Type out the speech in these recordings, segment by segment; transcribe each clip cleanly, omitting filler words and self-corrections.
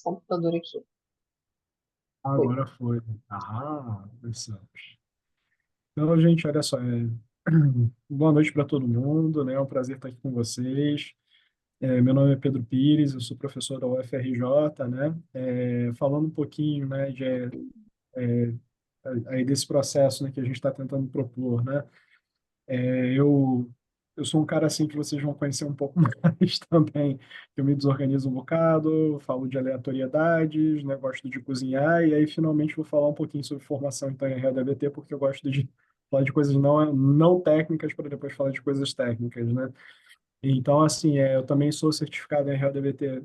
computador aqui. Foi. Agora foi. Ah, começamos. Então, gente, olha só. Boa noite para todo mundo, né? É um prazer estar aqui com vocês. Meu nome é Pedro Pires, eu sou professor da UFRJ, né? Falando um pouquinho, né, aí desse processo, né, que a gente está tentando propor, né? Eu, eu sou um cara assim que vocês vão conhecer um pouco mais também. Eu me desorganizo um bocado, falo de aleatoriedades, né? Gosto de cozinhar, e aí finalmente vou falar um pouquinho sobre formação então, em RADBT, porque eu gosto de falar de coisas não técnicas para depois falar de coisas técnicas, né? Então, assim, eu também sou certificado em RADBT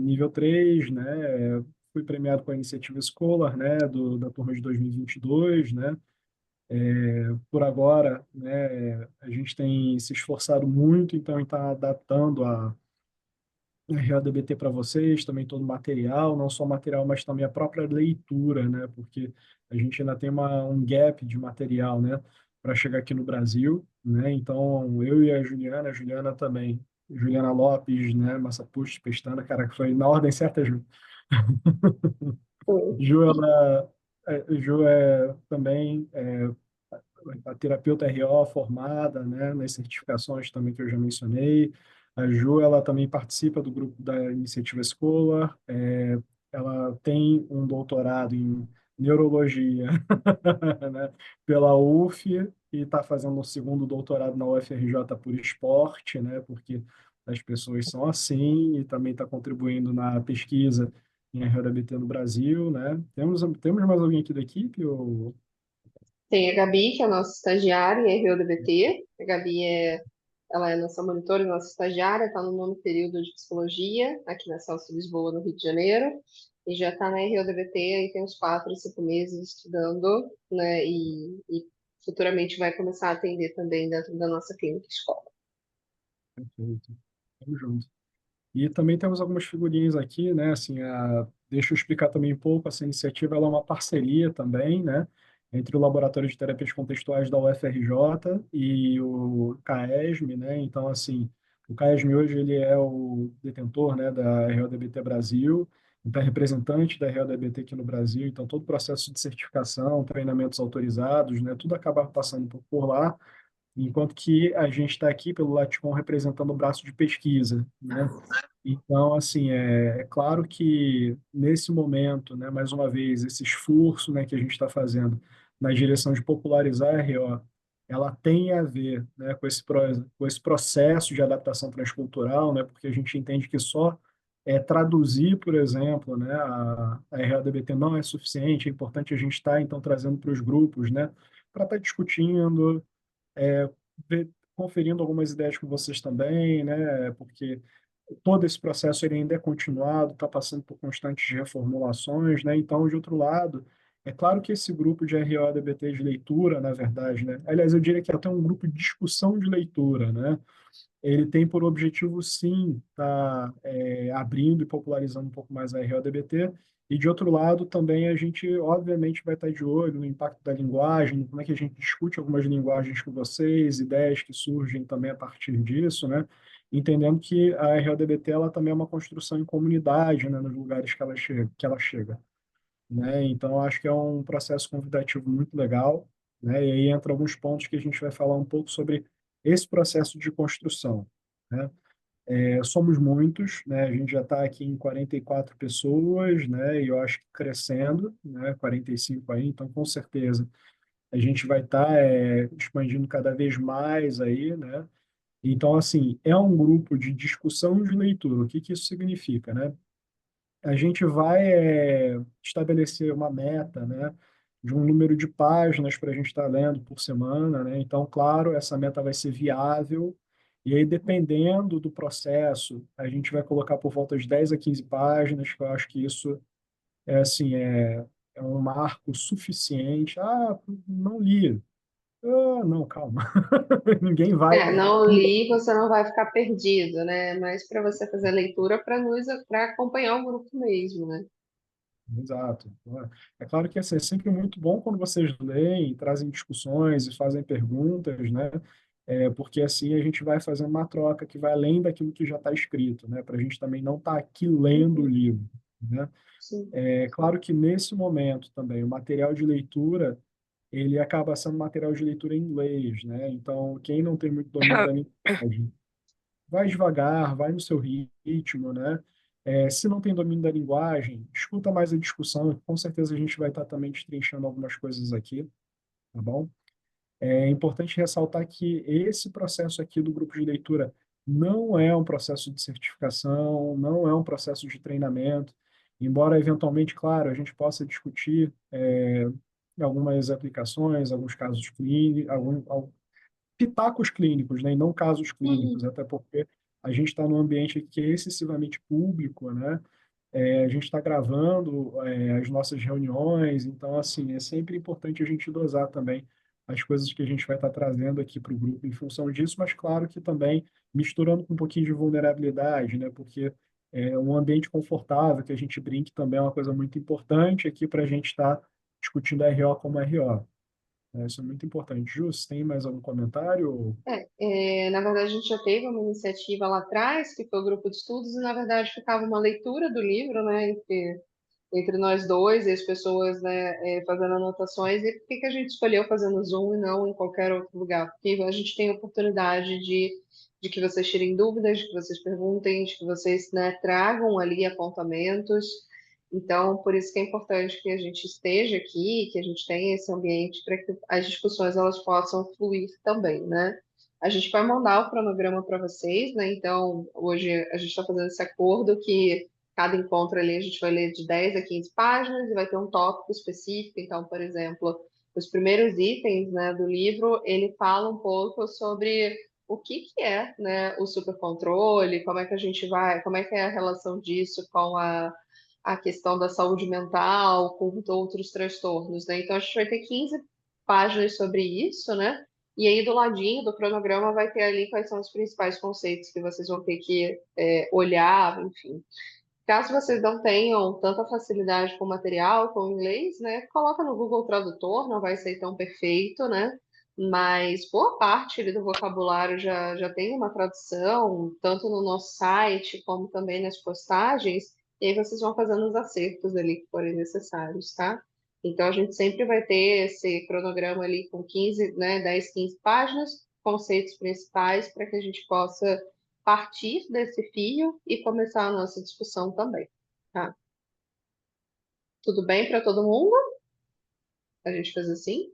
nível 3, né? Fui premiado com a iniciativa Scholar, né? Da turma de 2022, né? Por agora, né, a gente tem se esforçado muito, então, está adaptando a RADBT para vocês, também todo o material, não só material, mas também a própria leitura, né, porque a gente ainda tem um gap de material, né, para chegar aqui no Brasil, né, então eu e a Juliana também, Juliana Lopes, né, Massapucci, Pestana, cara, que foi na ordem certa, Ju. Foi. Ju, Ju é também a terapeuta RO formada, né, nas certificações também que eu já mencionei. A Ju, ela também participa do grupo da Iniciativa Escola. Ela tem um doutorado em neurologia, né, pela UF e está fazendo um segundo doutorado na UFRJ por esporte, né, porque as pessoas são assim, e também está contribuindo na pesquisa em RHBT no Brasil, né? Temos mais alguém aqui da equipe? Ou... Tem a Gabi, que é a nossa estagiária em RODBT. A Gabi ela é nossa monitora, nossa estagiária, está no nono período de psicologia, aqui na Celso Lisboa, no Rio de Janeiro, e já está na RODBT aí tem uns 4, 5 meses estudando, né, e futuramente vai começar a atender também dentro da nossa clínica escola. Perfeito. Tamo junto. E também temos algumas figurinhas aqui, né? Assim, deixa eu explicar também um pouco. Essa iniciativa ela é uma parceria também, né? Entre o Laboratório de Terapias Contextuais da UFRJ e o CAESM, né? Então, assim, o CAESM hoje ele é o detentor, né, da RODBT Brasil, então é representante da RODBT aqui no Brasil. Então, todo o processo de certificação, treinamentos autorizados, né? Tudo acaba passando por lá. Enquanto que a gente está aqui pelo Laticom representando o braço de pesquisa, né? Então, assim, é claro que nesse momento, né, mais uma vez, esse esforço, né, que a gente está fazendo na direção de popularizar a RO, ela tem a ver, né, com esse processo de adaptação transcultural, né, porque a gente entende que só traduzir, por exemplo, né, a RODBT não é suficiente, é importante a gente estar, então, trazendo para os grupos, né, para estar discutindo, conferindo algumas ideias com vocês também, né? Porque todo esse processo ele ainda é continuado, está passando por constantes reformulações, né? Então, de outro lado, é claro que esse grupo de RODBT de leitura, na verdade, né? Aliás, eu diria que é até um grupo de discussão de leitura, né? Ele tem por objetivo, sim, estar abrindo e popularizando um pouco mais a RODBT, e de outro lado, também a gente, obviamente, vai estar de olho no impacto da linguagem, como é que a gente discute algumas linguagens com vocês, ideias que surgem também a partir disso, né? Entendendo que a RODBT ela também é uma construção em comunidade, né, nos lugares que ela chega, né? Então, acho que é um processo convidativo muito legal, né? E aí entra alguns pontos que a gente vai falar um pouco sobre esse processo de construção, né? Somos muitos, né? A gente já está aqui em 44 pessoas, né? E eu acho que crescendo, né? 45 aí, então com certeza a gente vai estar expandindo cada vez mais aí, né? Então, assim, é um grupo de discussão de leitura. O que que isso significa, né? A gente vai estabelecer uma meta, né, de um número de páginas para a gente estar lendo por semana, né? Então, claro, essa meta vai ser viável, e aí, dependendo do processo, a gente vai colocar por volta de 10 a 15 páginas, que eu acho que isso assim, é um marco suficiente. Ah, não li. Ah, não, calma. Ninguém vai. Não li, você não vai ficar perdido, né? Mas para você fazer a leitura para acompanhar o grupo mesmo, né? Exato. É claro que assim, é sempre muito bom quando vocês leem, trazem discussões e fazem perguntas, né? Porque assim a gente vai fazendo uma troca que vai além daquilo que já está escrito, né? Para a gente também não estar aqui lendo o livro. né? sim. É claro que nesse momento também o material de leitura ele acaba sendo material de leitura em inglês, né? Então, quem não tem muito domínio da linguagem, vai devagar, vai no seu ritmo, né? Se não tem domínio da linguagem, escuta mais a discussão, com certeza a gente vai estar também destrinchando algumas coisas aqui, tá bom? É importante ressaltar que esse processo aqui do grupo de leitura não é um processo de certificação, não é um processo de treinamento, embora eventualmente, claro, a gente possa discutir algumas aplicações, alguns casos clínicos, pitacos clínicos, né, e não casos clínicos, Uhum. até porque a gente está num ambiente que é excessivamente público, né? A gente está gravando as nossas reuniões, então, assim, é sempre importante a gente dosar também as coisas que a gente vai estar trazendo aqui para o grupo em função disso, mas claro que também misturando com um pouquinho de vulnerabilidade, né? Porque um ambiente confortável, que a gente brinque também é uma coisa muito importante aqui para a gente estar discutindo RO como RO. Isso é muito importante. Jus, tem mais algum comentário? Na verdade, a gente já teve uma iniciativa lá atrás, que foi o grupo de estudos, e na verdade ficava uma leitura do livro, né, entre nós dois e as pessoas, né, fazendo anotações. E por que que a gente escolheu fazer no Zoom e não em qualquer outro lugar? Porque a gente tem a oportunidade de que vocês tirem dúvidas, de que vocês perguntem, de que vocês, né, tragam ali apontamentos. Então, por isso que é importante que a gente esteja aqui, que a gente tenha esse ambiente para que as discussões elas possam fluir também, né? A gente vai mandar o cronograma para vocês, né? Então, hoje a gente está fazendo esse acordo que cada encontro ali a gente vai ler de 10 a 15 páginas e vai ter um tópico específico. Então, por exemplo, os primeiros itens, né, do livro, ele fala um pouco sobre o que que é, né, o supercontrole, como é que a gente vai, como é que é a relação disso com a questão da saúde mental, com outros transtornos, né? Então, a gente vai ter 15 páginas sobre isso, né? E aí, do ladinho do cronograma, vai ter ali quais são os principais conceitos que vocês vão ter que olhar, enfim. Caso vocês não tenham tanta facilidade com o material, com o inglês, né, coloca no Google Tradutor, não vai ser tão perfeito, né? Mas boa parte ali do vocabulário já tem uma tradução, tanto no nosso site como também nas postagens, e aí vocês vão fazendo os acertos ali que forem necessários, tá? Então a gente sempre vai ter esse cronograma ali com 15, né, 10, 15 páginas, conceitos principais, para que a gente possa partir desse fio e começar a nossa discussão também, tá? Tudo bem para todo mundo? A gente faz assim?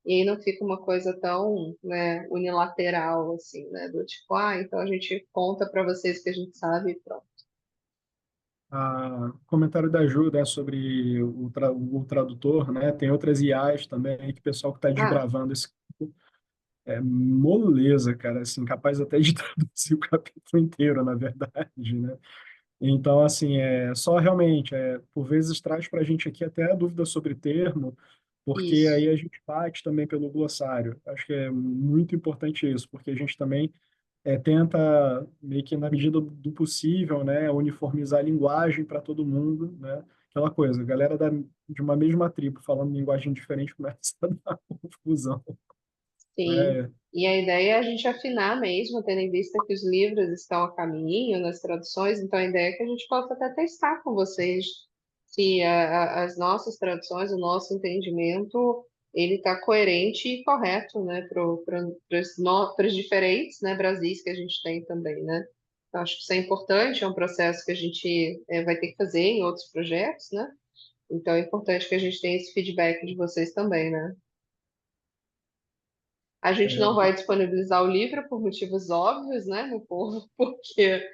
E aí não fica uma coisa tão, né, unilateral, assim, né? Do tipo, então a gente conta para vocês que a gente sabe e pronto. Comentário da Ju, né, sobre o tradutor, né? Tem outras IAs também que o pessoal que está Ah, desbravando esse campo é moleza, cara, assim, capaz até de traduzir o capítulo inteiro, na verdade, né? Então, assim, só realmente, por vezes traz para a gente aqui até a dúvida sobre termo, porque isso. aí a gente parte também pelo glossário. Acho que é muito importante isso, porque a gente também tenta, meio que na medida do possível, né, uniformizar a linguagem para todo mundo, né? Aquela coisa, a galera de uma mesma tribo falando linguagem diferente começa a dar confusão, Sim. né? E a ideia é a gente afinar mesmo, tendo em vista que os livros estão a caminho nas traduções, então a ideia é que a gente possa até testar com vocês se as nossas traduções, o nosso entendimento, ele está coerente e correto, né, para os diferentes, né, Brasis que a gente tem também, né? Então, acho que isso é importante, é um processo que a gente vai ter que fazer em outros projetos, né? Então é importante que a gente tenha esse feedback de vocês também, né? A gente não vai disponibilizar o livro por motivos óbvios, né, meu povo, porque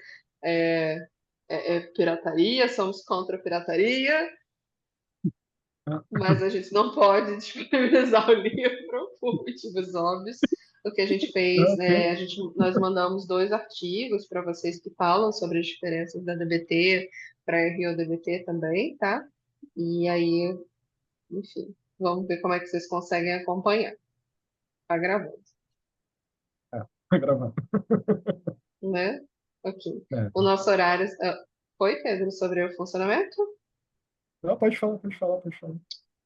é, é pirataria, somos contra a pirataria, Ah, mas a gente não pode disponibilizar o livro por motivos óbvios. O que a gente fez, ok. né, nós mandamos 2 artigos para vocês que falam sobre as diferenças da DBT para a RIO-DBT também, tá? E aí, enfim, vamos ver como é que vocês conseguem acompanhar. Tá gravando. Vai gravar. Né? Ok. É. O nosso horário. Oi, Pedro, sobre o funcionamento? Não, pode falar, pode falar, pode falar.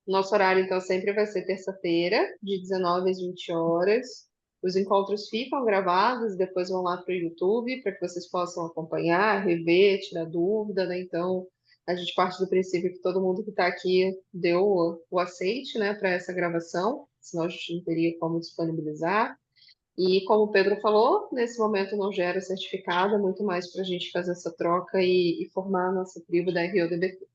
Nosso horário, então, sempre vai ser terça-feira, de 19 às 20 horas. Os encontros ficam gravados, depois vão lá para o YouTube, para que vocês possam acompanhar, rever, tirar dúvida, né? Então, A gente parte do princípio que todo mundo que está aqui deu o aceite, né, para essa gravação, senão a gente não teria como disponibilizar. E como o Pedro falou, nesse momento não gera certificado, é muito mais para a gente fazer essa troca e formar a nossa tribo da RODBT.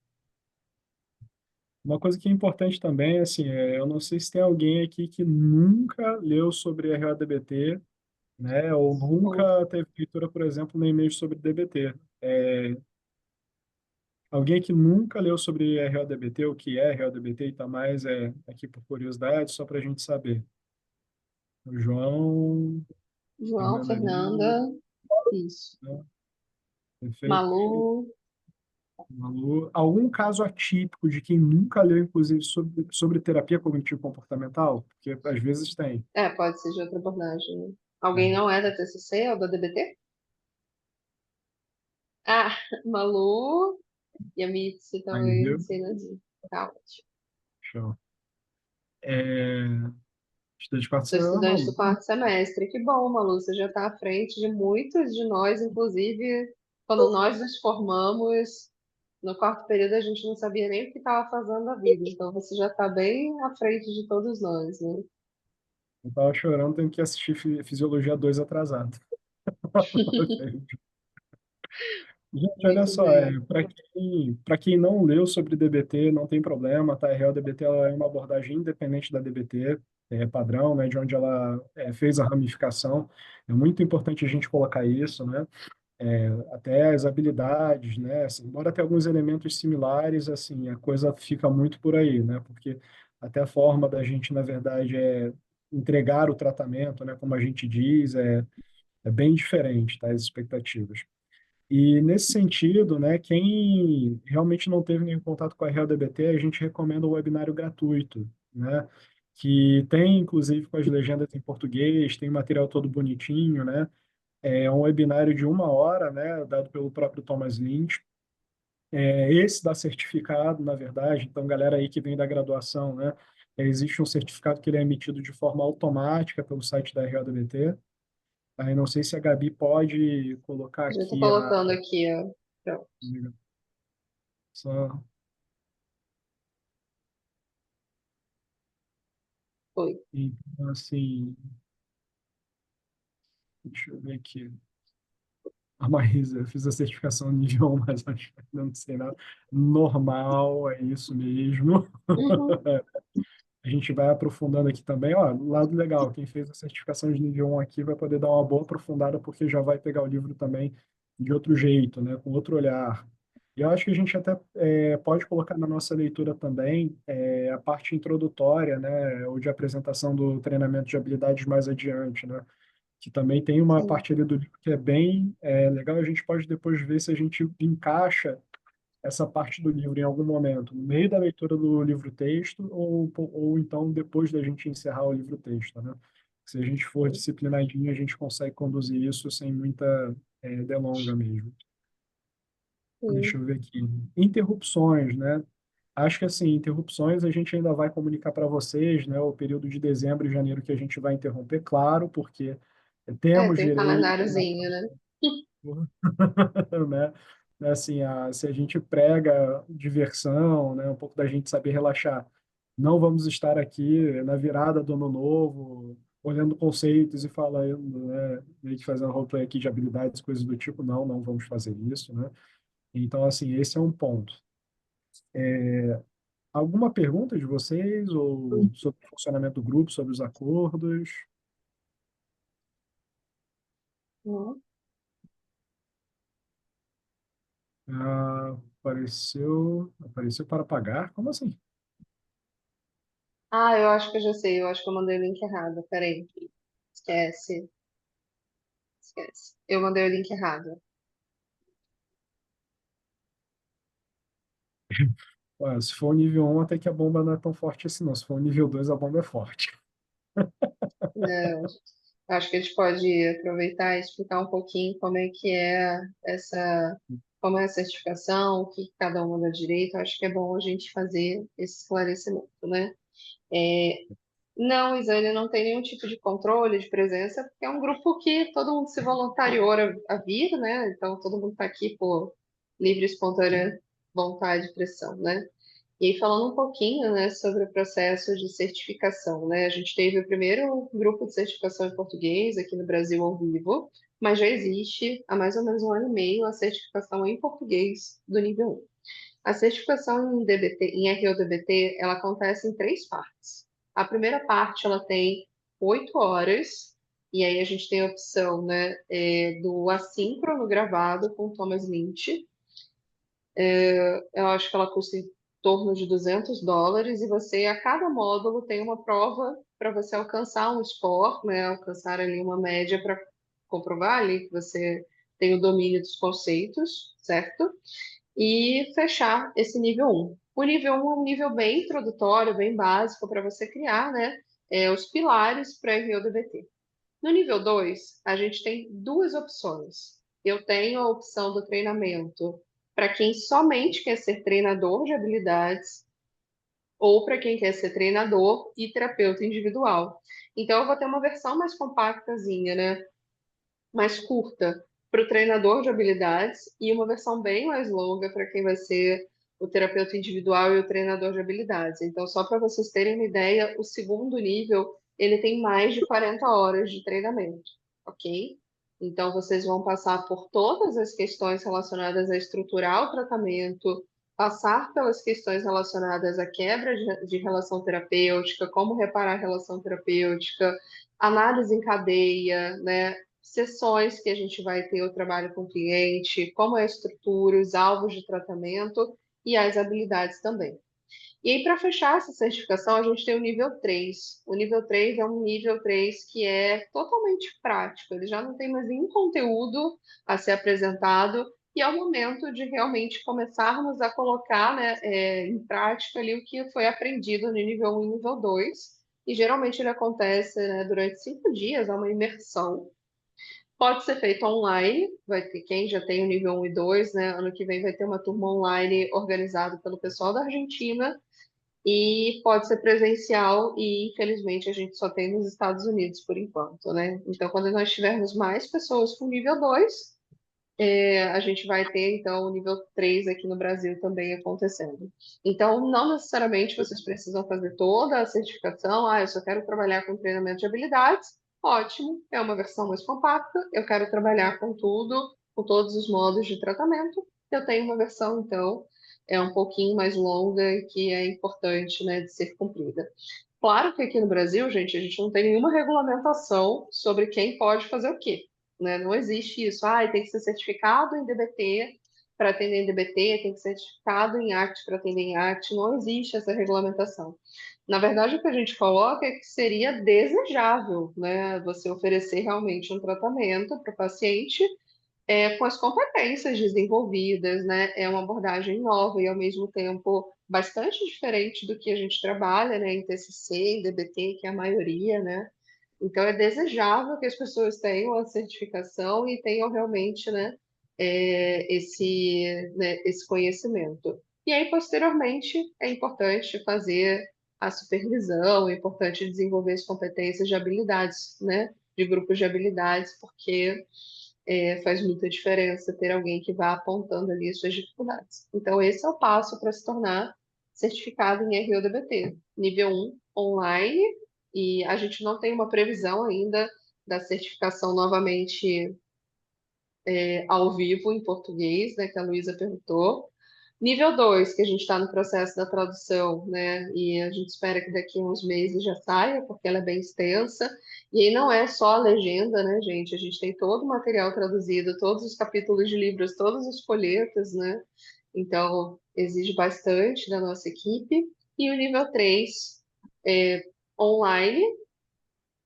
Uma coisa que é importante também, assim, eu não sei se tem alguém aqui que nunca leu sobre RODBT, né, ou Bom, nunca teve leitura, por exemplo, nem mesmo sobre DBT. É, alguém que nunca leu sobre RODBT, o que é RODBT e tá mais aqui por curiosidade, só para a gente saber. O João, João, Fernanda ali, Fernanda, isso. né? Perfeito. Malu, Malu. Algum caso atípico de quem nunca leu, inclusive, sobre terapia cognitivo-comportamental? Porque às vezes tem. pode ser de outra abordagem, né? Alguém É. não é da TCC ou da DBT? Ah, Malu e a Mitzi Aí, talvez, sei lá, tá ótimo. show. É, estudante de quarto Sou semestre, estudante Malu. do quarto semestre. Que bom, Malu, você já está à frente de muitos de nós, inclusive quando nós nos formamos no quarto período, a gente não sabia nem o que estava fazendo da vida. Então você já está bem à frente de todos nós, né? Eu tava chorando, tenho que assistir Fisiologia 2 atrasado. Gente, olha Muito só, bem. para quem não leu sobre DBT, não tem problema, tá? A Real DBT ela é uma abordagem independente da DBT, é padrão, né, de onde ela fez a ramificação. É muito importante a gente colocar isso, né? Até as habilidades, né? Assim, embora tenha alguns elementos similares, assim, a coisa fica muito por aí, né? Porque até a forma da gente, na verdade, entregar o tratamento, né? Como a gente diz, é bem diferente, tá? As expectativas. E nesse sentido, né, quem realmente não teve nenhum contato com a RealDBT, a gente recomenda o webinário gratuito, né, que tem inclusive com as legendas em português, tem material todo bonitinho, né, é um webinário de 1 hora, né, dado pelo próprio Thomas Lynch. Esse dá certificado, na verdade, então galera aí que vem da graduação, né, existe um certificado que ele é emitido de forma automática pelo site da RealDBT. Aí não sei se a Gabi pode colocar Já estou aqui colocando aqui, ó. Pronto, só. foi. Então, assim, deixa eu ver aqui. A Maísa, eu fiz a certificação nível 1, mas acho que ainda não sei nada. Normal, é isso mesmo. Uhum, A gente vai aprofundando aqui também. Ó, lado legal, quem fez a certificação de nível 1 aqui vai poder dar uma boa aprofundada, porque já vai pegar o livro também de outro jeito, né? Com outro olhar. E eu acho que a gente até pode colocar na nossa leitura também a parte introdutória, né? Ou de apresentação do treinamento de habilidades mais adiante, né? Que também tem uma sim, parte ali do livro que é bem legal. A gente pode depois ver se a gente encaixa essa parte do livro em algum momento, no meio da leitura do livro-texto, ou então depois da gente encerrar o livro-texto, né? Se a gente for sim, disciplinadinho, a gente consegue conduzir isso sem muita delonga mesmo. Deixa sim. eu ver aqui. Interrupções, né? Acho que assim, interrupções a gente ainda vai comunicar para vocês, né? O período de dezembro e janeiro que a gente vai interromper, claro, porque temos Tem um direito, calendáriozinho, né? né? Assim, se a gente prega diversão, né? Um pouco da gente saber relaxar. Não vamos estar aqui na virada do ano novo, olhando conceitos e falando, né? Meio que fazendo roleplay aqui de habilidades, coisas do tipo. Não, não vamos fazer isso, né? Então, assim, esse é um ponto. Alguma pergunta de vocês ou sobre o funcionamento do grupo, sobre os acordos? Uhum. Apareceu para pagar? Como assim? Ah, eu acho que eu já sei, eu acho que eu mandei o link errado. Peraí, esquece, esquece. Eu mandei o link errado. Ué, se for o nível 1, até que a bomba não é tão forte assim, não. Se for o nível 2, a bomba é forte. Não, acho que a gente pode aproveitar e explicar um pouquinho como é que é como é a certificação, o que cada uma dá direito. Acho que é bom a gente fazer esse esclarecimento, né? É, não, Isânia, não tem nenhum tipo de controle de presença, porque é um grupo que todo mundo se voluntariou a vir, né? Então todo mundo está aqui por livre e espontânea. vontade e pressão, né? E aí, falando um pouquinho, né, sobre o processo de certificação, né? A gente teve o primeiro grupo de certificação em português aqui no Brasil ao vivo, mas já existe há mais ou menos um ano e meio a certificação em português do nível 1. A certificação em DBT, em RODBT, ela acontece em três partes. A primeira parte, ela tem 8 horas, e aí a gente tem a opção, né, do assíncrono gravado com Thomas Lynch. Eu acho que ela custa em torno de US$ 200, e você, a cada módulo, tem uma prova para você alcançar um score, né, alcançar ali uma média para comprovar ali que você tem o domínio dos conceitos, certo? E fechar esse nível 1. O nível 1 é um nível bem introdutório, bem básico para você criar, né, os pilares para RODBT. No nível 2, a gente tem duas opções. Eu tenho a opção do treinamento para quem somente quer ser treinador de habilidades ou para quem quer ser treinador e terapeuta individual. Então, eu vou ter uma versão mais compactazinha, né? Mais curta para o treinador de habilidades e uma versão bem mais longa para quem vai ser o terapeuta individual e o treinador de habilidades. Então, só para vocês terem uma ideia, o segundo nível, ele tem mais de 40 horas de treinamento, ok? Então, vocês vão passar por todas as questões relacionadas a estruturar o tratamento, passar pelas questões relacionadas à quebra de relação terapêutica, como reparar a relação terapêutica, análise em cadeia, né? Sessões que a gente vai ter o trabalho com o cliente, como é a estrutura, os alvos de tratamento e as habilidades também. E aí, para fechar essa certificação, a gente tem o nível 3. O nível 3 é um nível 3 que é totalmente prático, ele já não tem mais nenhum conteúdo a ser apresentado, e é o momento de realmente começarmos a colocar, né, em prática ali o que foi aprendido no nível 1 e nível 2. E geralmente ele acontece, né, durante 5 dias, é uma imersão. Pode ser feito online, vai ter quem já tem o nível 1 e 2, né? Ano que vem vai ter uma turma online organizada pelo pessoal da Argentina, e pode ser presencial, e infelizmente a gente só tem nos Estados Unidos por enquanto, né? Então, quando nós tivermos mais pessoas com nível 2, a gente vai ter então o nível 3 aqui no Brasil também acontecendo. Então, não necessariamente vocês precisam fazer toda a certificação. Ah, eu só quero trabalhar com treinamento de habilidades. Ótimo, é uma versão mais compacta. Eu quero trabalhar com tudo, com todos os modos de tratamento. Eu tenho uma versão, então, é um pouquinho mais longa e que é importante, né, de ser cumprida. Claro que aqui no Brasil, gente, a gente não tem nenhuma regulamentação sobre quem pode fazer o quê, né? Não existe isso. Ah, tem que ser certificado em DBT para atender em DBT, tem que ser certificado em arte para atender em arte. Não existe essa regulamentação. Na verdade, o que a gente coloca é que seria desejável, né, você oferecer realmente um tratamento para o paciente com as competências desenvolvidas, né? É uma abordagem nova e, ao mesmo tempo, bastante diferente do que a gente trabalha, né, em TCC, em DBT, que é a maioria, né? Então, é desejável que as pessoas tenham a certificação e tenham realmente, né, esse conhecimento. E aí, posteriormente, é importante fazer a supervisão, é importante desenvolver as competências de habilidades, né, de grupos de habilidades, porque faz muita diferença ter alguém que vá apontando ali as suas dificuldades. Então, esse é o passo para se tornar certificado em RODBT. Nível 1, online, e a gente não tem uma previsão ainda da certificação novamente ao vivo em português, né, que a Luísa perguntou. Nível 2, que a gente está no processo da tradução, né? E a gente espera que daqui a uns meses já saia, porque ela é bem extensa. E aí não é só a legenda, né, gente? A gente tem todo o material traduzido, todos os capítulos de livros, todos os folhetos, né? Então, exige bastante da nossa equipe. E o nível 3 é online,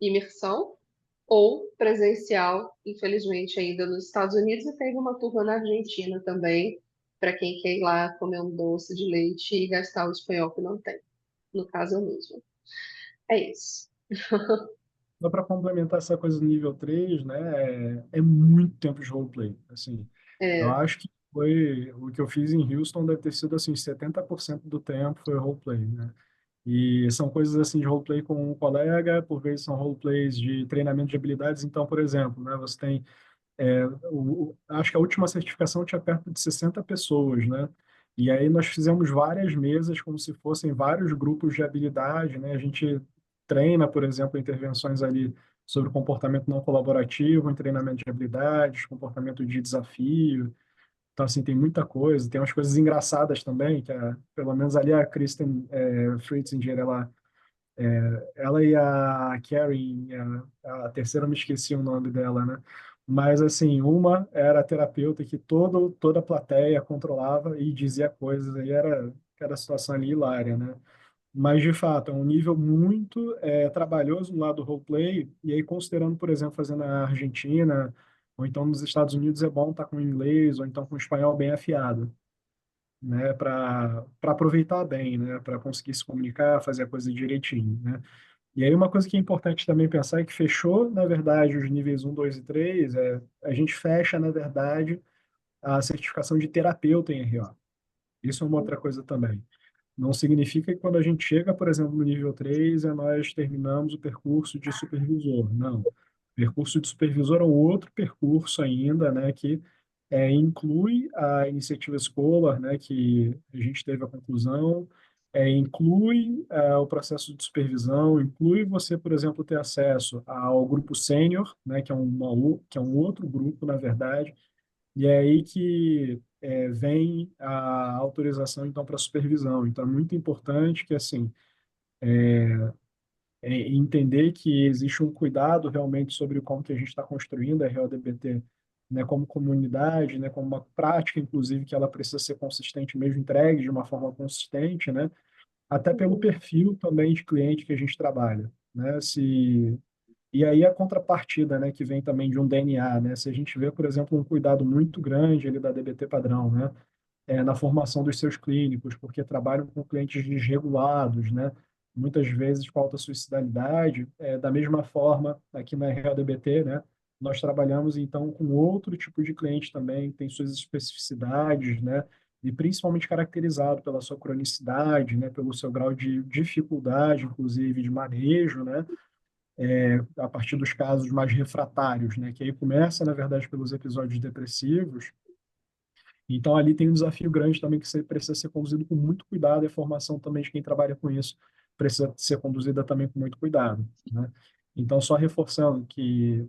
imersão, ou presencial, infelizmente, ainda nos Estados Unidos, e teve uma turma na Argentina também, para quem quer ir lá comer um doce de leite e gastar o espanhol que não tem. No caso, eu mesmo. É isso. Só para complementar essa coisa do nível 3, né, é muito tempo de roleplay. Assim, eu É, acho que foi o que eu fiz em Houston deve ter sido assim, 70% do tempo foi roleplay, né? E são coisas assim de roleplay com um colega, por vezes são roleplays de treinamento de habilidades. Então, por exemplo, né, você tem, acho que a última certificação tinha perto de 60 pessoas, né? E aí nós fizemos várias mesas como se fossem vários grupos de habilidade, né? A gente treina, por exemplo, intervenções ali sobre comportamento não colaborativo, em treinamento de habilidades, comportamento de desafio. Então, assim, tem muita coisa. Tem umas coisas engraçadas também, que pelo menos ali a Kristen Fritzinger, ela e a Karen, a terceira, eu me esqueci o nome dela, né? Mas, assim, uma era a terapeuta que toda a plateia controlava e dizia coisas, aí era a situação ali hilária, né? Mas, de fato, é um nível muito trabalhoso no lado do roleplay, e aí, considerando, por exemplo, fazendo na Argentina, ou então nos Estados Unidos, é bom estar com inglês, ou então com espanhol bem afiado, né? Para aproveitar bem, né? Para conseguir se comunicar, fazer a coisa direitinho, né? E aí uma coisa que é importante também pensar é que fechou, na verdade, os níveis um 2 e 3 a gente fecha, na verdade, a certificação de terapeuta em RO. Isso é uma outra coisa também. Não significa que quando a gente chega, por exemplo, no nível 3 nós terminamos o percurso de supervisor. Não. O percurso de supervisor é um outro percurso ainda, né, que inclui a iniciativa Scholar, né, que a gente teve a conclusão, inclui o processo de supervisão, inclui você, por exemplo, ter acesso ao grupo sênior, né, que é um outro grupo, na verdade, e é aí que vem a autorização, então, para supervisão. Então, é muito importante que, assim, entender que existe um cuidado realmente sobre como que a gente está construindo a RODBT, né, como comunidade, né, como uma prática, inclusive, que ela precisa ser consistente, mesmo entregue de uma forma consistente, né, até pelo Uhum. perfil também de cliente que a gente trabalha, né, e aí a contrapartida, né, que vem também de um DNA, né, se a gente vê, por exemplo, um cuidado muito grande ali da DBT padrão, né, na formação dos seus clínicos, porque trabalham com clientes desregulados, né? Muitas vezes com alta suicidalidade. Da mesma forma, aqui na RLDBT, né? Nós trabalhamos, então, com outro tipo de cliente também, que tem suas especificidades, né? E principalmente caracterizado pela sua cronicidade, né? Pelo seu grau de dificuldade, inclusive, de manejo, né? A partir dos casos mais refratários, né? Que aí começa, na verdade, pelos episódios depressivos, então, ali tem um desafio grande também que você precisa ser conduzido com muito cuidado, e a formação também de quem trabalha com isso precisa ser conduzida também com muito cuidado, né? Então, só reforçando que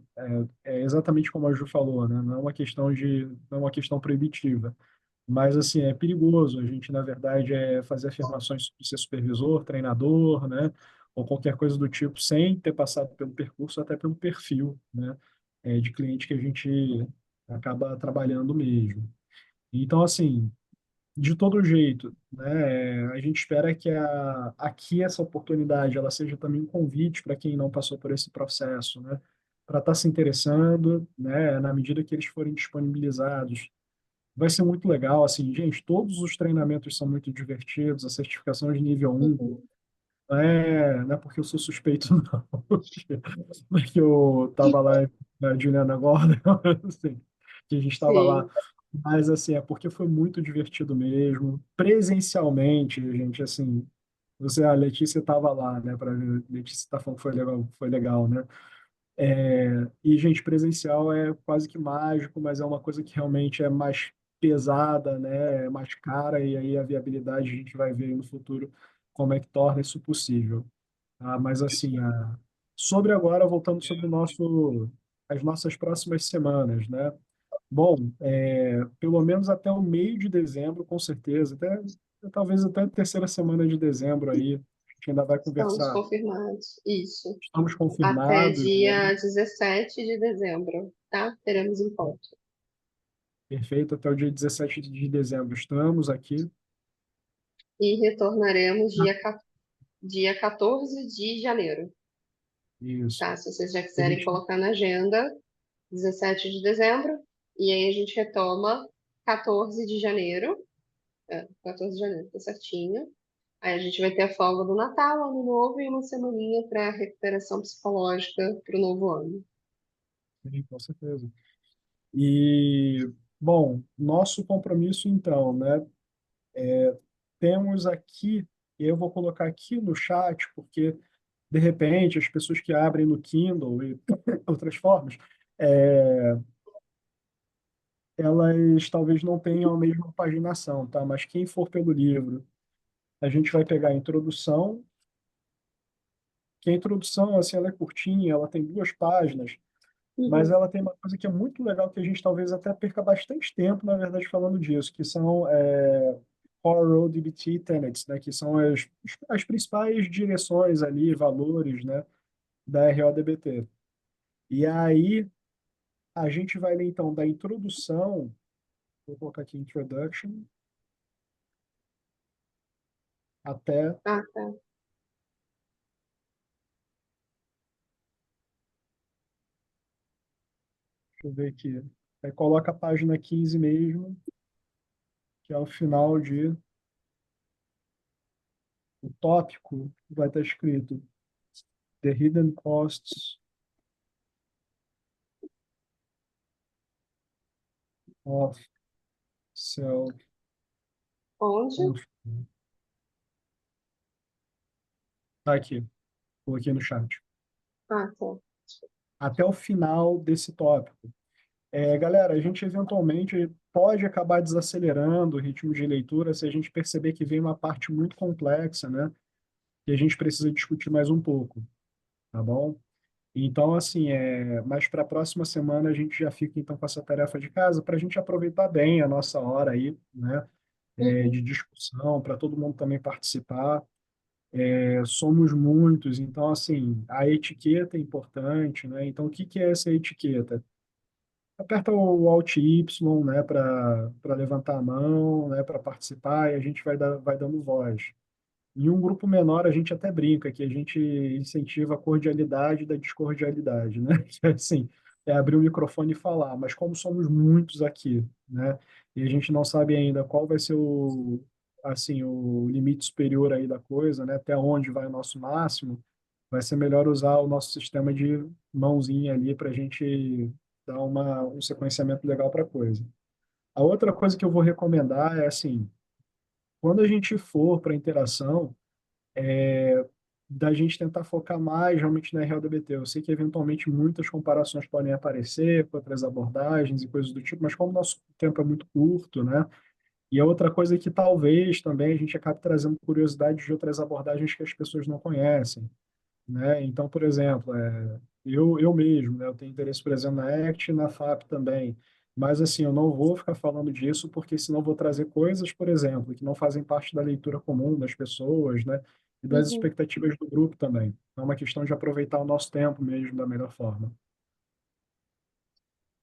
é exatamente como a Ju falou, né? Não é uma questão proibitiva, mas, assim, é perigoso a gente, na verdade, fazer afirmações sobre ser supervisor, treinador, né? Ou qualquer coisa do tipo, sem ter passado pelo percurso, até pelo perfil, né? De cliente que a gente acaba trabalhando mesmo. Então, assim, de todo jeito, né, a gente espera que aqui essa oportunidade ela seja também um convite para quem não passou por esse processo, né, para estar se interessando, né, na medida que eles forem disponibilizados. Vai ser muito legal, assim, gente, todos os treinamentos são muito divertidos, a certificação de nível um Uhum. não é porque eu sou suspeito, não, porque eu estava lá na Juliana Gordon, assim, que a gente estava lá. Sim. Mas, assim, é porque foi muito divertido mesmo. Presencialmente, gente, assim, a Letícia estava lá, né, para ver. Letícia tá falando que foi legal, né? E, gente, presencial é quase que mágico, mas é uma coisa que realmente é mais pesada, né? É mais cara, e aí a viabilidade a gente vai ver no futuro como é que torna isso possível. Mas assim, sobre agora, voltando sobre as nossas próximas semanas, né? Bom, pelo menos até o meio de dezembro, com certeza, talvez até a terceira semana de dezembro aí, a gente ainda vai Estamos conversar. confirmados. Isso. Estamos Até confirmados, né? dia 17 de dezembro, tá? Teremos encontro. Perfeito, até o dia 17 de dezembro estamos aqui. E retornaremos dia 14 de janeiro, Isso. tá? Se vocês já A quiserem gente, colocar na agenda, 17 de dezembro. E aí a gente retoma 14 de janeiro. 14 de janeiro, tá certinho. Aí a gente vai ter a folga do Natal, Ano Novo e uma semaninha para recuperação psicológica para o novo ano. sim, com certeza. E, bom, nosso compromisso então, né? Temos aqui, e eu vou colocar aqui no chat, porque de repente as pessoas que abrem no Kindle e outras formas, é, elas talvez não tenham a mesma paginação, tá? Mas quem for pelo livro, a gente vai pegar a introdução, que a introdução, assim, ela é curtinha, ela tem 2 páginas, mas Uhum. ela tem uma coisa que é muito legal, que a gente talvez até perca bastante tempo, na verdade, falando disso, que são Core Road DBT Tenets, né? Que são as principais direções ali, valores, né? Da RODBT. E aí, a gente vai ler, então, da introdução, vou colocar aqui Introduction, até, Ah, tá. deixa eu ver aqui, aí coloca a página 15 mesmo, que é o final o tópico, vai estar escrito The Hidden Costs of Self. Onde? Tá aqui, coloquei no chat. Ah, tá. Até o final desse tópico. Galera, a gente eventualmente pode acabar desacelerando o ritmo de leitura se a gente perceber que vem uma parte muito complexa, né? E a gente precisa discutir mais um pouco, tá bom? Então, assim, mas para a próxima semana a gente já fica então com essa tarefa de casa para a gente aproveitar bem a nossa hora aí, né? Uhum. De discussão, para todo mundo também participar. Somos muitos, então, assim, a etiqueta é importante, né? Então, o que que é essa etiqueta? Aperta o Alt Y, né, para levantar a mão, né, para participar, e a gente vai dando voz. Em um grupo menor, a gente até brinca que a gente incentiva a cordialidade da discordialidade, né? Que é assim, abrir o microfone e falar, mas como somos muitos aqui, né? E a gente não sabe ainda qual vai ser assim, o limite superior aí da coisa, né? Até onde vai o nosso máximo, vai ser melhor usar o nosso sistema de mãozinha ali para a gente dar um sequenciamento legal para a coisa. A outra coisa que eu vou recomendar é assim, quando a gente for para interação, da gente tentar focar mais realmente na RLDBT. Eu sei que eventualmente muitas comparações podem aparecer com outras abordagens e coisas do tipo, mas como o nosso tempo é muito curto, né? E a outra coisa é que talvez também a gente acabe trazendo curiosidades de outras abordagens que as pessoas não conhecem, né? Então, por exemplo, eu mesmo, né, eu tenho interesse, por exemplo, na ACT e na FAP também, mas assim, eu não vou ficar falando disso porque senão eu vou trazer coisas, por exemplo, que não fazem parte da leitura comum das pessoas, né, e das Uhum. expectativas do grupo também. Então, é uma questão de aproveitar o nosso tempo mesmo da melhor forma.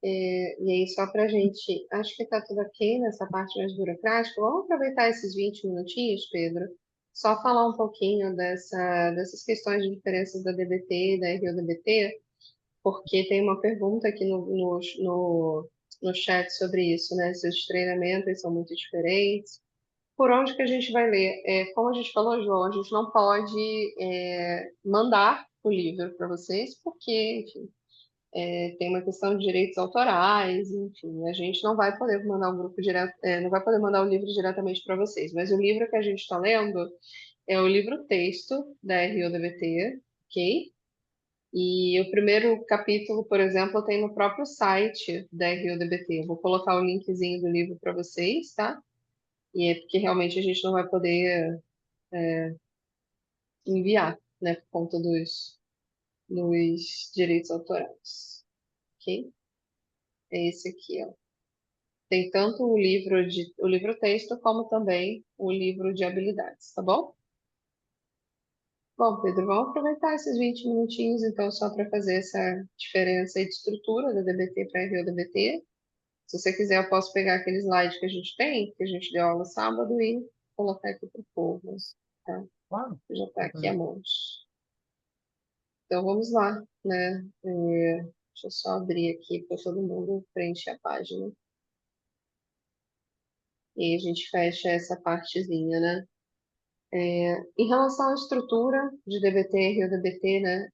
E aí, só para a gente, acho que está tudo ok nessa parte mais burocrática. Vamos aproveitar esses 20 minutinhos, Pedro, só falar um pouquinho dessas questões de diferenças da DBT e da RUDBT, porque tem uma pergunta aqui no chat sobre isso, né? Se os treinamentos são muito diferentes. Por onde que a gente vai ler? Como a gente falou, João, a gente não pode mandar o livro para vocês, porque, enfim, tem uma questão de direitos autorais, enfim, a gente não vai poder mandar um grupo direto, não vai poder mandar o livro diretamente para vocês, mas o livro que a gente está lendo é o livro texto da RODBT, ok? E o primeiro capítulo, por exemplo, tem no próprio site da RODBT. Eu vou colocar o linkzinho do livro para vocês, tá? E é porque realmente a gente não vai poder enviar, né, por conta dos direitos autorais, ok? É esse aqui, ó. Tem tanto o livro texto como também o livro de habilidades, tá bom? Bom, Pedro, vamos aproveitar esses 20 minutinhos, então, só para fazer essa diferença aí de estrutura da DBT para a RODBT. Se você quiser, eu posso pegar aquele slide que a gente tem, que a gente deu aula sábado, e colocar aqui para o povo, tá? Claro. Já está aqui a monte. Então, vamos lá, né? Deixa eu só abrir aqui para todo mundo preencher a página. E aí a gente fecha essa partezinha, né? Em relação à estrutura de DBT e RioDBT, né,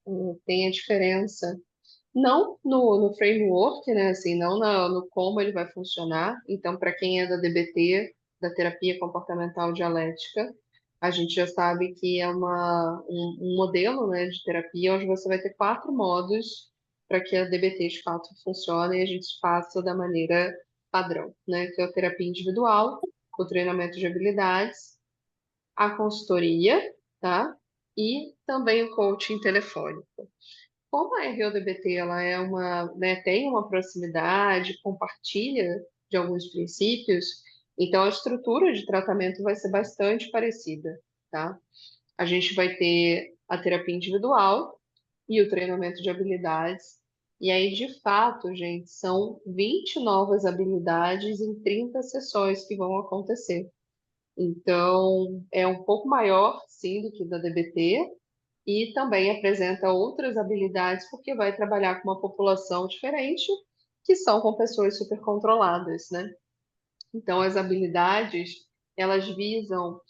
tem a diferença, não no framework, né, assim, não no como ele vai funcionar. Então, para quem é da DBT, da terapia comportamental dialética, a gente já sabe que é um modelo, né, de terapia onde você vai ter 4 modos para que a DBT de fato funcione e a gente faça da maneira padrão, né? Que é a terapia individual, o treinamento de habilidades, a consultoria, tá? E também o coaching telefônico. Como a RODBT ela é né, tem uma proximidade, compartilha de alguns princípios, então a estrutura de tratamento vai ser bastante parecida, tá? A gente vai ter a terapia individual e o treinamento de habilidades. E aí, de fato, gente, são 20 novas habilidades em 30 sessões que vão acontecer. Então, é um pouco maior, sim, do que da DBT, e também apresenta outras habilidades, porque vai trabalhar com uma população diferente, que são com pessoas super controladas, né? Então, as habilidades, elas visam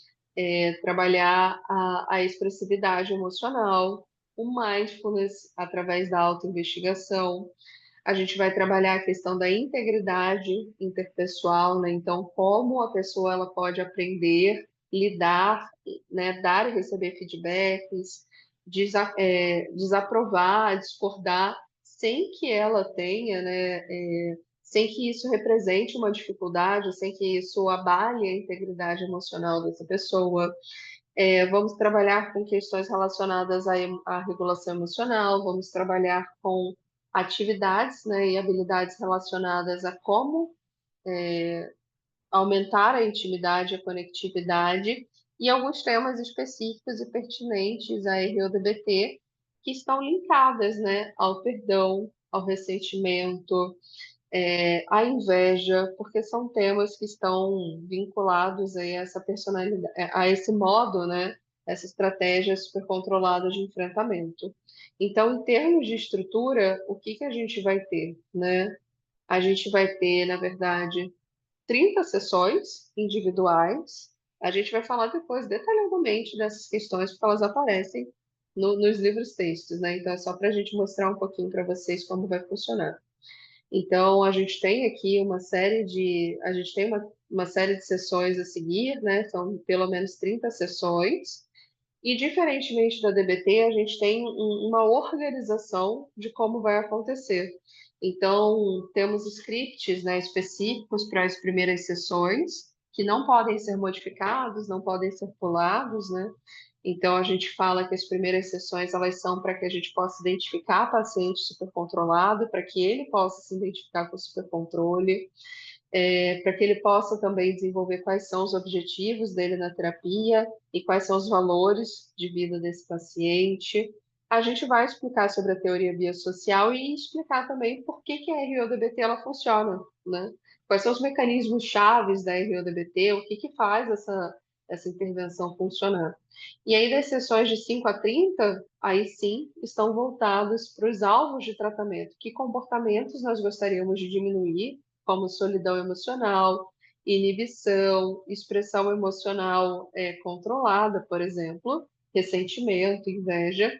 trabalhar a expressividade emocional, o mindfulness através da autoinvestigação. A gente vai trabalhar a questão da integridade interpessoal, né? Então, como a pessoa ela pode aprender, lidar, né? Dar e receber feedbacks, desaprovar, discordar, sem que ela tenha, né? Sem que isso represente uma dificuldade, sem que isso abale a integridade emocional dessa pessoa. Vamos trabalhar com questões relacionadas à regulação emocional, vamos trabalhar com atividades, né, e habilidades relacionadas a como aumentar a intimidade, a conectividade, e alguns temas específicos e pertinentes à RODBT que estão linkadas, né, ao perdão, ao ressentimento, a inveja, porque são temas que estão vinculados aí a essa personalidade, a esse modo, né? Essa estratégia super controlada de enfrentamento. Então, em termos de estrutura, o que que a gente vai ter, né? A gente vai ter, na verdade, 30 sessões individuais. A gente vai falar depois detalhadamente dessas questões, porque elas aparecem nos livros textos, né? Então, é só para a gente mostrar um pouquinho para vocês como vai funcionar. Então, a gente tem aqui a gente tem uma série de sessões a seguir, né? São pelo menos 30 sessões. E, diferentemente da DBT, a gente tem uma organização de como vai acontecer. Então, temos scripts, né, específicos para as primeiras sessões, que não podem ser modificados, não podem ser pulados, né? Então, a gente fala que as primeiras sessões elas são para que a gente possa identificar paciente supercontrolado, para que ele possa se identificar com o supercontrole, para que ele possa também desenvolver quais são os objetivos dele na terapia e quais são os valores de vida desse paciente. A gente vai explicar sobre a teoria biosocial e explicar também por que que a RODBT ela funciona, né? Quais são os mecanismos chaves da RODBT, o que que faz essa intervenção funcionar. E aí, das sessões de 5 a 30, aí sim, estão voltados para os alvos de tratamento. Que comportamentos nós gostaríamos de diminuir, como solidão emocional, inibição, expressão emocional controlada, por exemplo, ressentimento, inveja,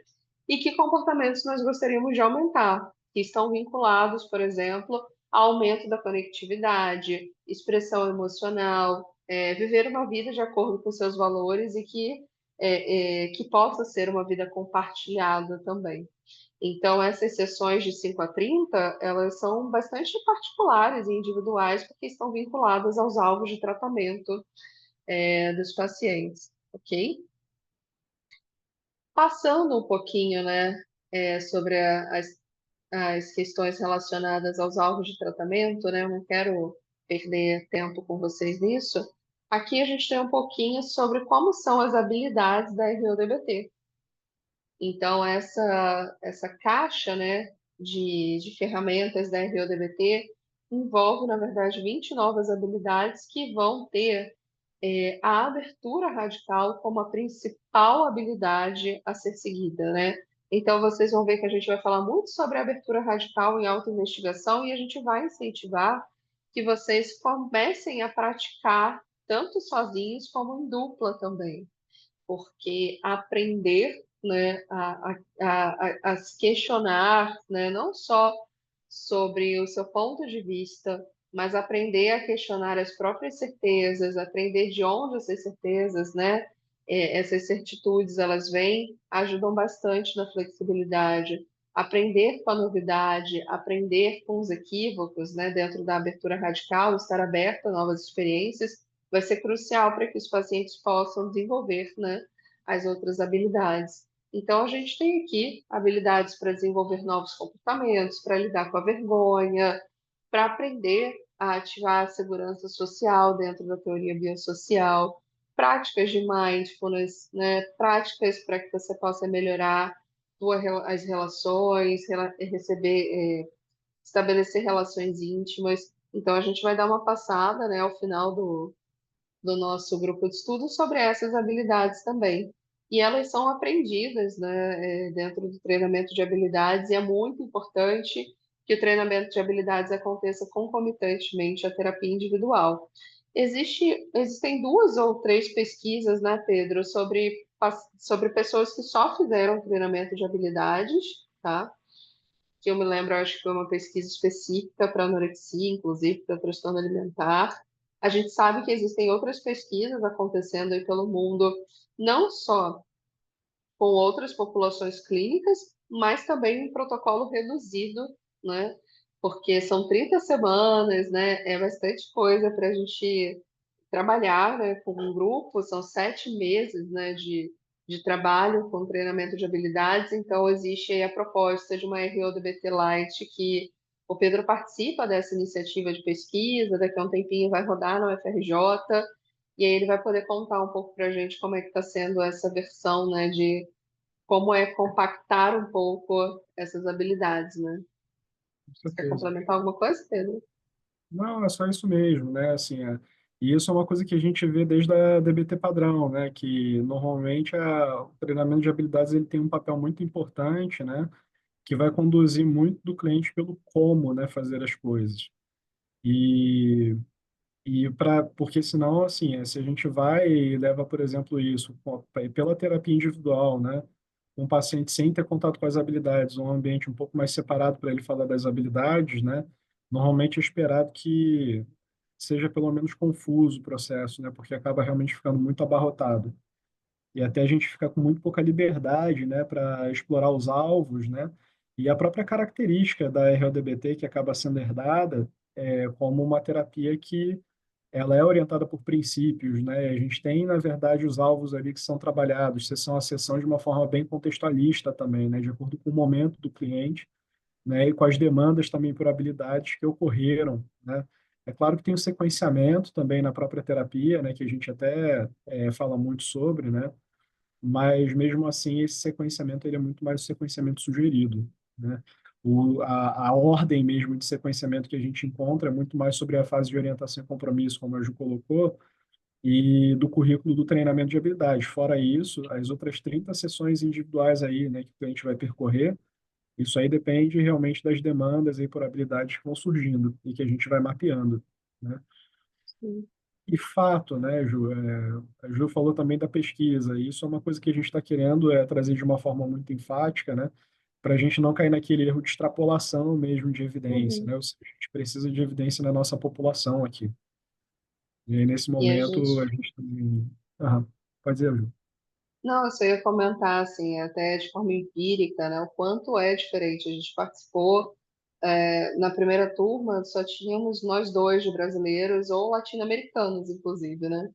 e que comportamentos nós gostaríamos de aumentar, que estão vinculados, por exemplo, ao aumento da conectividade, expressão emocional, viver uma vida de acordo com seus valores e que possa ser uma vida compartilhada também. Então, essas sessões de 5 a 30, elas são bastante particulares e individuais, porque estão vinculadas aos alvos de tratamento dos pacientes, ok? Passando um pouquinho, né, sobre as questões relacionadas aos alvos de tratamento, né, eu não quero perder tempo com vocês nisso. Aqui a gente tem um pouquinho sobre como são as habilidades da RODBT. Então, essa caixa, né, de ferramentas da RODBT envolve, na verdade, 20 novas habilidades que vão ter a abertura radical como a principal habilidade a ser seguida, né? Então, vocês vão ver que a gente vai falar muito sobre a abertura radical em autoinvestigação e a gente vai incentivar que vocês comecem a praticar tanto sozinhos como em dupla também, porque aprender, né, a se questionar, né, não só sobre o seu ponto de vista, mas aprender a questionar as próprias certezas, aprender de onde essas certezas, né, essas certitudes, elas vêm, ajudam bastante na flexibilidade. aprender com a novidade, aprender com os equívocos, né, dentro da abertura radical, estar aberto a novas experiências, vai ser crucial para que os pacientes possam desenvolver, né, as outras habilidades. Então, a gente tem aqui habilidades para desenvolver novos comportamentos, para lidar com a vergonha, para aprender a ativar a segurança social dentro da teoria biosocial, práticas de mindfulness, né, práticas para que você possa melhorar as relações, receber, estabelecer relações íntimas. Então, a gente vai dar uma passada, né, ao final do nosso grupo de estudo sobre essas habilidades também. E elas são aprendidas, né, dentro do treinamento de habilidades, e é muito importante que o treinamento de habilidades aconteça concomitantemente à terapia individual. Existem duas ou três pesquisas, né, Pedro, sobre pessoas que só fizeram treinamento de habilidades, tá? Que eu me lembro, acho que foi uma pesquisa específica para anorexia, inclusive para transtorno alimentar. A gente sabe que existem outras pesquisas acontecendo aí pelo mundo, não só com outras populações clínicas, mas também em protocolo reduzido, né? Porque são 30 semanas, né? É bastante coisa para a gente trabalhar, né, com um grupo, são 7 meses, né, de trabalho com treinamento de habilidades, então existe aí a proposta de uma RODBT Lite que o Pedro participa dessa iniciativa de pesquisa, daqui a um tempinho vai rodar na UFRJ, e aí ele vai poder contar um pouco para a gente como é que está sendo essa versão, né, de como é compactar um pouco essas habilidades, né? Com Você quer certeza. complementar alguma coisa, Pedro? Não, é só isso mesmo, né? Assim, e isso é uma coisa que a gente vê desde a DBT padrão, né? Que normalmente o treinamento de habilidades ele tem um papel muito importante, né? Que vai conduzir muito do cliente pelo como, né? Fazer as coisas. E, porque senão, assim, se a gente vai e leva, por exemplo, isso pela terapia individual, né? Um paciente sem ter contato com as habilidades, um ambiente um pouco mais separado para ele falar das habilidades, né? Normalmente é esperado que seja pelo menos confuso o processo, né? Porque acaba realmente ficando muito abarrotado. E até a gente fica com muito pouca liberdade, né, para explorar os alvos, né? E a própria característica da RODBT, que acaba sendo herdada, como uma terapia que ela é orientada por princípios, né? A gente tem, na verdade, os alvos ali que são trabalhados, sessão a sessão, de uma forma bem contextualista também, né? De acordo com o momento do cliente, né, e com as demandas também por habilidades que ocorreram, né. É claro que tem o sequenciamento também na própria terapia, né, que a gente até fala muito sobre, né, mas mesmo assim esse sequenciamento ele é muito mais o sequenciamento sugerido, né. A ordem mesmo de sequenciamento que a gente encontra é muito mais sobre a fase de orientação e compromisso, como a Ju colocou, e do currículo do treinamento de habilidades. Fora isso, as outras 30 sessões individuais aí, né, que o cliente vai percorrer, isso aí depende realmente das demandas e por habilidades que vão surgindo e que a gente vai mapeando, né? Sim. E fato, né, Ju? A Ju falou também da pesquisa. E isso é uma coisa que a gente está querendo trazer de uma forma muito enfática, né? Para a gente não cair naquele erro de extrapolação mesmo de evidência, Uhum. né? Ou seja, a gente precisa de evidência na nossa população aqui. E aí, nesse E a momento, a gente gente também... Aham. Pode dizer, Ju. Não, eu só ia comentar, assim, até de forma empírica, né, o quanto é diferente. A gente participou, na primeira turma, só tínhamos nós dois de brasileiros ou latino-americanos, inclusive, né?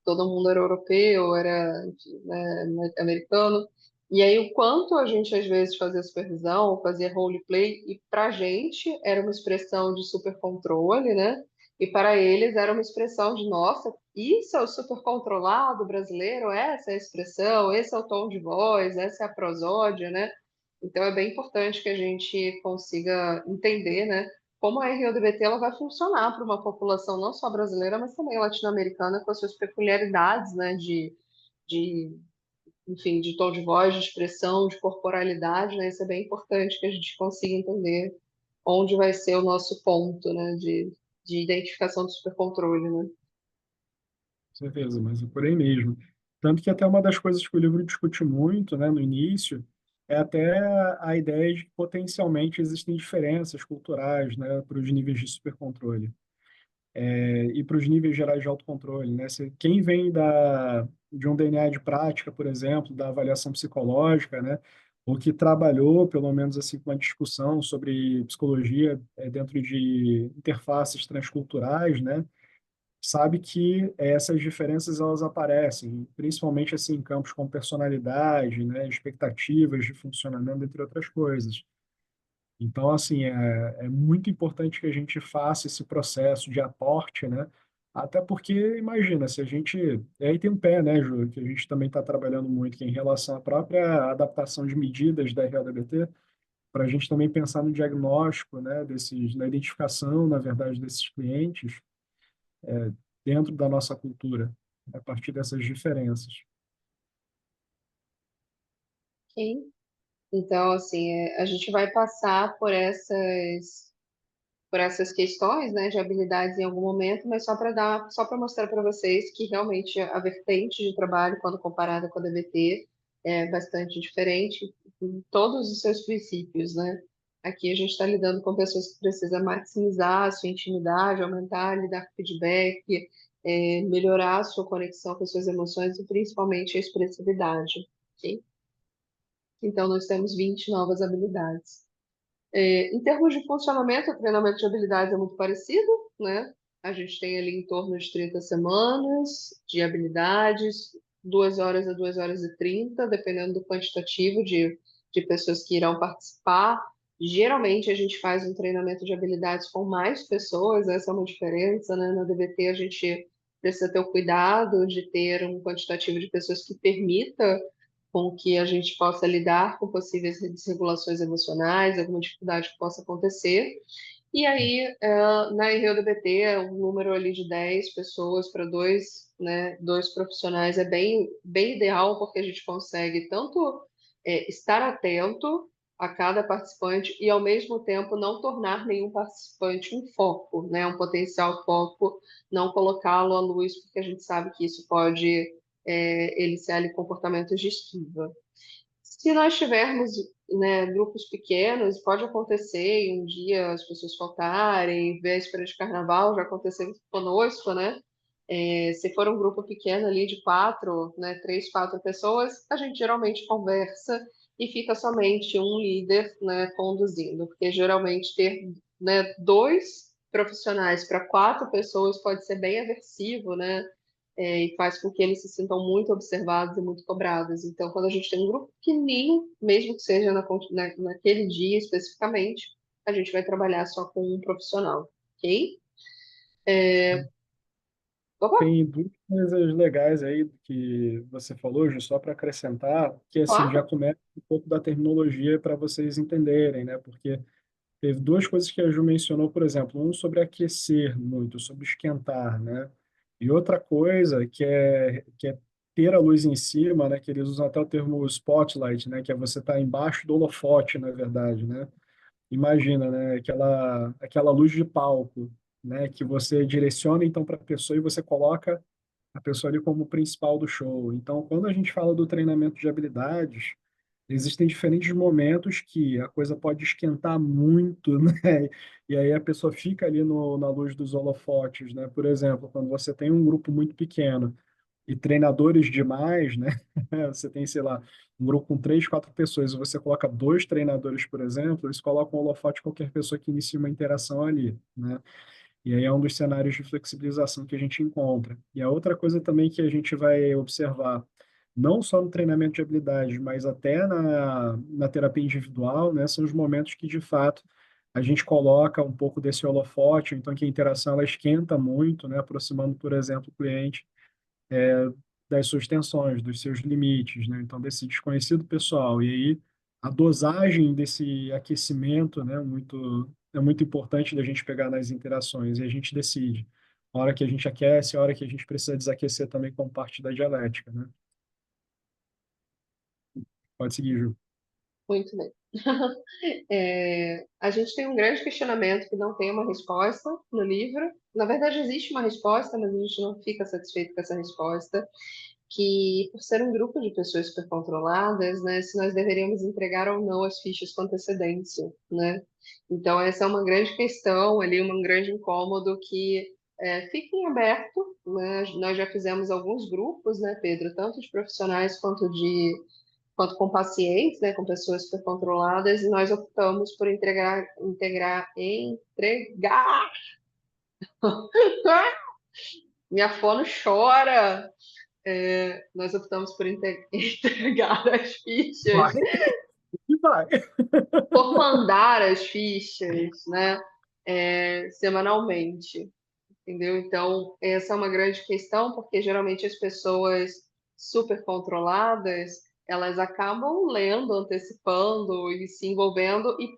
Todo mundo era europeu, era, enfim, né, americano. E aí, o quanto a gente, às vezes, fazia supervisão, fazia roleplay, e para a gente era uma expressão de super controle, né? E para eles era uma expressão de, nossa, isso é o super controlado brasileiro, essa é a expressão, esse é o tom de voz, essa é a prosódia, né? Então, é bem importante que a gente consiga entender, né? Como a RODBT ela vai funcionar para uma população não só brasileira, mas também latino-americana, com as suas peculiaridades, né, de, enfim, de tom de voz, de expressão, de corporalidade, né? Isso é bem importante que a gente consiga entender onde vai ser o nosso ponto, né, de identificação do supercontrole, né? Com certeza, mas é por aí mesmo. Tanto que até uma das coisas que o livro discute muito, né, no início, é até a ideia de que potencialmente existem diferenças culturais, né, para os níveis de supercontrole e para os níveis gerais de autocontrole, né? Quem vem de um DNA de prática, por exemplo, da avaliação psicológica, né, ou que trabalhou, pelo menos assim, com uma discussão sobre psicologia dentro de interfaces transculturais, né? Sabe que essas diferenças elas aparecem, principalmente assim em campos como personalidade, né? Expectativas de funcionamento, entre outras coisas. Então, assim, é muito importante que a gente faça esse processo de aporte, né? Até porque, imagina, se a gente. E aí tem um pé, né, Ju, que a gente também está trabalhando muito, que é em relação à própria adaptação de medidas da RODBT, para a gente também pensar no diagnóstico, né, desses, na identificação, na verdade, desses clientes dentro da nossa cultura, a partir dessas diferenças. Ok? Então, assim, a gente vai passar por essas questões, né, de habilidades em algum momento, mas só para mostrar para vocês que realmente a vertente de trabalho, quando comparada com a DBT, é bastante diferente em todos os seus princípios, né? Aqui a gente está lidando com pessoas que precisam maximizar a sua intimidade, aumentar, lhe dar feedback, melhorar a sua conexão com as suas emoções e principalmente a expressividade, ok? Então, nós temos 20 novas habilidades. Em termos de funcionamento, o treinamento de habilidades é muito parecido, né? A gente tem ali em torno de 30 semanas de habilidades, 2 horas a 2 horas e 30, dependendo do quantitativo de pessoas que irão participar. Geralmente a gente faz um treinamento de habilidades com mais pessoas, essa é uma diferença, né? Na DBT a gente precisa ter o cuidado de ter um quantitativo de pessoas que permita com que a gente possa lidar com possíveis desregulações emocionais, alguma dificuldade que possa acontecer. E aí, na RUDBT, um número ali de 10 pessoas para dois, né, dois profissionais é bem ideal, porque a gente consegue tanto estar atento a cada participante e, ao mesmo tempo, não tornar nenhum participante um foco, né, um potencial foco, não colocá-lo à luz, porque a gente sabe que isso pode eliciar ali comportamentos de esquiva. Se nós tivermos, né, grupos pequenos, pode acontecer em um dia as pessoas faltarem, véspera de carnaval, já aconteceu conosco, né? Se for um grupo pequeno ali de quatro, né, três, quatro pessoas, a gente geralmente conversa e fica somente um líder, né, conduzindo, porque geralmente ter, né, dois profissionais para quatro pessoas pode ser bem aversivo, né? E faz com que eles se sintam muito observados e muito cobrados. Então, quando a gente tem um grupo pequenininho, mesmo que seja naquele dia especificamente, a gente vai trabalhar só com um profissional, ok? Opa, Tem duas coisas legais aí que você falou, Ju, só para acrescentar, que assim já claro. começa um pouco da terminologia para vocês entenderem, né? Porque teve duas coisas que a Ju mencionou, por exemplo, um sobre aquecer muito, sobre esquentar, né? E outra coisa que é ter a luz em cima, né? Que eles usam até o termo spotlight, né? Que é você estar embaixo do holofote, na verdade, né? Imagina, né? Aquela luz de palco, né? Que você direciona então para a pessoa e você coloca a pessoa ali como principal do show. Então, quando a gente fala do treinamento de habilidades, existem diferentes momentos que a coisa pode esquentar muito, né? E aí a pessoa fica ali no, na luz dos holofotes, né? Por exemplo, quando você tem um grupo muito pequeno e treinadores demais, né? Você tem, sei lá, um grupo com três, quatro pessoas, e você coloca dois treinadores, por exemplo, eles colocam um holofote em qualquer pessoa que inicie uma interação ali, né? E aí é um dos cenários de flexibilização que a gente encontra. E a outra coisa também que a gente vai observar, não só no treinamento de habilidades, mas até na terapia individual, né, são os momentos que, de fato, a gente coloca um pouco desse holofote, então que a interação ela esquenta muito, né, aproximando, por exemplo, o cliente das suas tensões, dos seus limites, né, então desse desconhecido pessoal. E aí a dosagem desse aquecimento, né, é muito importante da gente pegar nas interações e a gente decide a hora que a gente aquece, a hora que a gente precisa desaquecer também como parte da dialética, né? Pode seguir, Ju. Muito bem. A gente tem um grande questionamento que não tem uma resposta no livro. Na verdade, existe uma resposta, mas a gente não fica satisfeito com essa resposta. Que, por ser um grupo de pessoas supercontroladas, né, se nós deveríamos entregar ou não as fichas com antecedência, né? Então, essa é uma grande questão ali, um grande incômodo que fica em aberto, né? Nós já fizemos alguns grupos, né, Pedro, tanto de profissionais quanto com pacientes, né, com pessoas super controladas, e nós optamos por entregar. Minha fono chora. Nós optamos por entregar as fichas, Vai e vai. por mandar as fichas, né, semanalmente, entendeu? Então, essa é uma grande questão, porque geralmente as pessoas super controladas, elas acabam lendo, antecipando e se envolvendo e,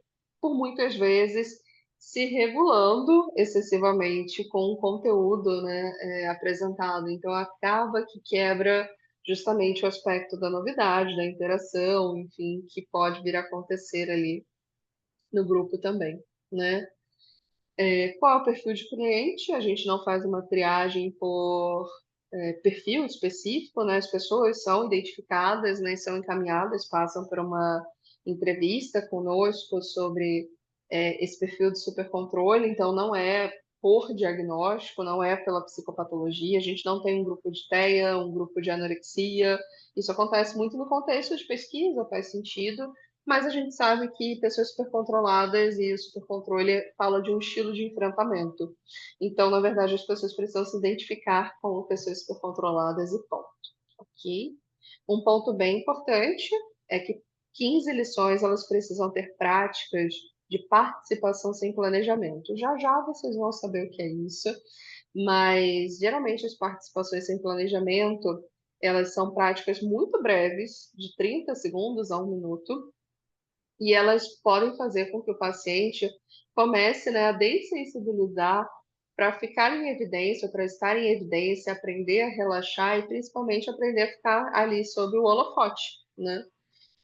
por muitas vezes, se regulando excessivamente com o conteúdo, né, apresentado. Então, acaba que quebra justamente o aspecto da novidade, da interação, enfim, que pode vir a acontecer ali no grupo também, né? Qual é o perfil de cliente? A gente não faz uma triagem por perfil específico, né? As pessoas são identificadas, né? São encaminhadas, passam por uma entrevista conosco sobre esse perfil de supercontrole. Então, não é por diagnóstico, não é pela psicopatologia. A gente não tem um grupo de TEA, um grupo de anorexia. Isso acontece muito no contexto de pesquisa, faz sentido, mas a gente sabe que pessoas supercontroladas e o supercontrole fala de um estilo de enfrentamento. Então, na verdade, as pessoas precisam se identificar com pessoas supercontroladas e ponto. Ok? Um ponto bem importante é que 15 lições elas precisam ter práticas de participação sem planejamento. Já já vocês vão saber o que é isso, mas geralmente as participações sem planejamento elas são práticas muito breves, de 30 segundos a 1 minuto, e elas podem fazer com que o paciente comece, né, a dessensibilizar para ficar em evidência, para estar em evidência, aprender a relaxar e principalmente aprender a ficar ali sob o holofote, né?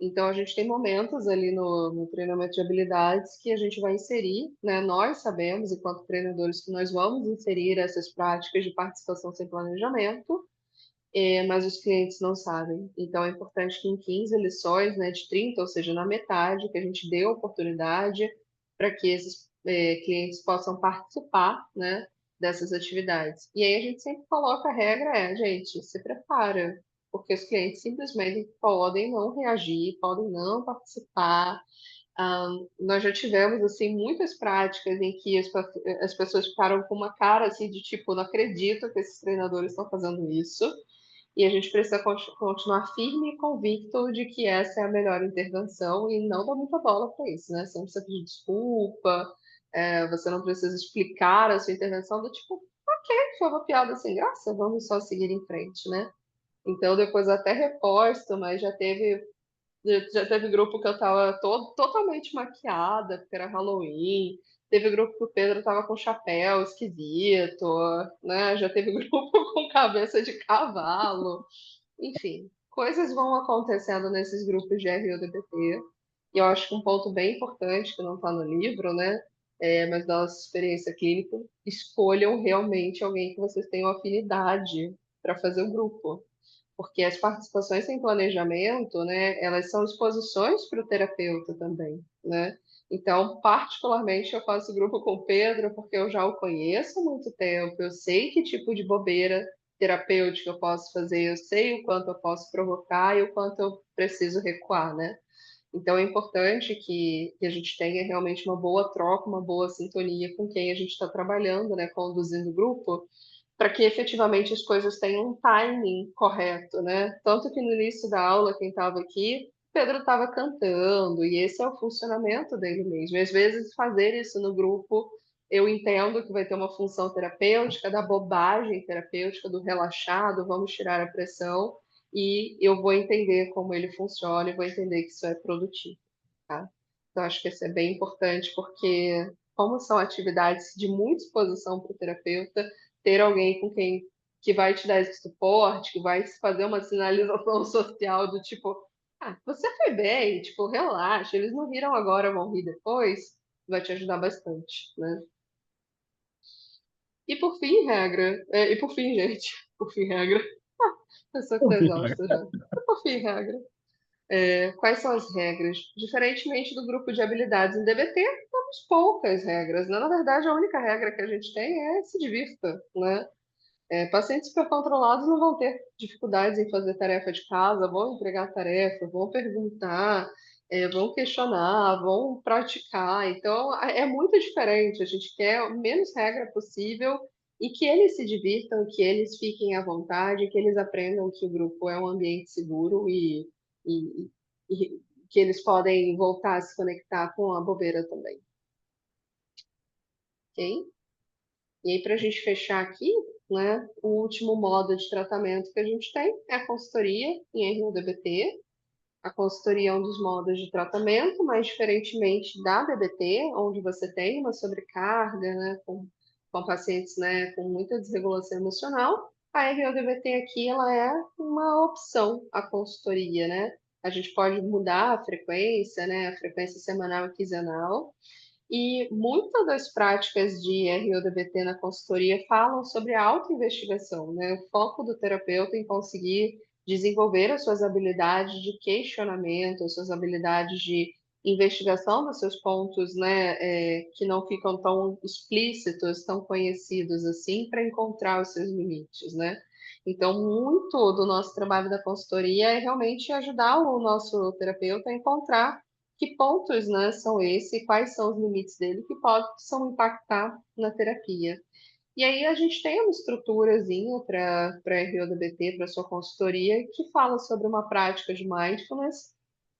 Então, a gente tem momentos ali no treinamento de habilidades que a gente vai inserir, né? Nós sabemos, enquanto treinadores, que nós vamos inserir essas práticas de participação sem planejamento, mas os clientes não sabem. Então, é importante que em 15 lições, né, de 30, ou seja, na metade, que a gente dê oportunidade para que esses clientes possam participar, né, dessas atividades. E aí a gente sempre coloca a regra, gente, se prepara, porque os clientes simplesmente podem não reagir, podem não participar. Nós já tivemos assim muitas práticas em que as pessoas ficaram com uma cara assim de tipo, não acredito que esses treinadores estão fazendo isso. E a gente precisa continuar firme e convicto de que essa é a melhor intervenção e não dar muita bola para isso, né? Você não precisa pedir desculpa, você não precisa explicar a sua intervenção do tipo, ok, foi uma piada sem graça, vamos só seguir em frente, né? Então, depois eu até reposto, mas já teve grupo que eu tava totalmente maquiada, porque era Halloween. Teve grupo que o Pedro tava com chapéu esquisito, né? Já teve grupo com cabeça de cavalo. Enfim, coisas vão acontecendo nesses grupos de RUDBT. E eu acho que um ponto bem importante, que não está no livro, né? Mas da nossa experiência clínica, escolham realmente alguém que vocês tenham afinidade para fazer o grupo, porque as participações sem planejamento, né, elas são exposições para o terapeuta também, né? Então, particularmente, eu faço grupo com o Pedro porque eu já o conheço há muito tempo, eu sei que tipo de bobeira terapêutica eu posso fazer, eu sei o quanto eu posso provocar e o quanto eu preciso recuar, né? Então, é importante que a gente tenha realmente uma boa troca, uma boa sintonia com quem a gente está trabalhando, né, conduzindo o grupo, para que efetivamente as coisas tenham um timing correto, né? Tanto que no início da aula, quem estava aqui, Pedro estava cantando, e esse é o funcionamento dele mesmo. E às vezes, fazer isso no grupo, eu entendo que vai ter uma função terapêutica, da bobagem terapêutica, do relaxado, vamos tirar a pressão, e eu vou entender como ele funciona e vou entender que isso é produtivo, tá? Então, acho que isso é bem importante, porque, como são atividades de muita exposição para o terapeuta, ter alguém com quem que vai te dar esse suporte, que vai fazer uma sinalização social do tipo, você foi bem, tipo, relaxa, eles não viram agora, vão rir depois, vai te ajudar bastante, né? E por fim, gente, por fim, regra, pessoa que tá exausta já. E por fim, regra, quais são as regras? Diferentemente do grupo de habilidades em DBT, temos poucas regras, né? Na verdade, a única regra que a gente tem é se divirta, né? Pacientes supercontrolados não vão ter dificuldades em fazer tarefa de casa, vão entregar tarefa, vão perguntar, vão questionar, vão praticar. Então, é muito diferente. A gente quer o menos regra possível e que eles se divirtam, que eles fiquem à vontade, que eles aprendam que o grupo é um ambiente seguro e, e que eles podem voltar a se conectar com a bobeira também. Ok? E aí, para a gente fechar aqui, né, o último modo de tratamento que a gente tem é a consultoria em RUDBT. A consultoria é um dos modos de tratamento, mas diferentemente da DBT, onde você tem uma sobrecarga, né, com pacientes, né, com muita desregulação emocional, a RUDBT aqui ela é uma opção, a consultoria, né? A gente pode mudar a frequência, né, a frequência semanal e quinzenal, e muitas das práticas de RODBT na consultoria falam sobre a autoinvestigação, né? O foco do terapeuta em conseguir desenvolver as suas habilidades de questionamento, as suas habilidades de investigação dos seus pontos, né, que não ficam tão explícitos, tão conhecidos assim, para encontrar os seus limites, né? Então, muito do nosso trabalho da consultoria é realmente ajudar o nosso terapeuta a encontrar que pontos, né, são esses, quais são os limites dele que possam impactar na terapia. E aí a gente tem uma estruturazinha para RODBT, para sua consultoria, que fala sobre uma prática de mindfulness,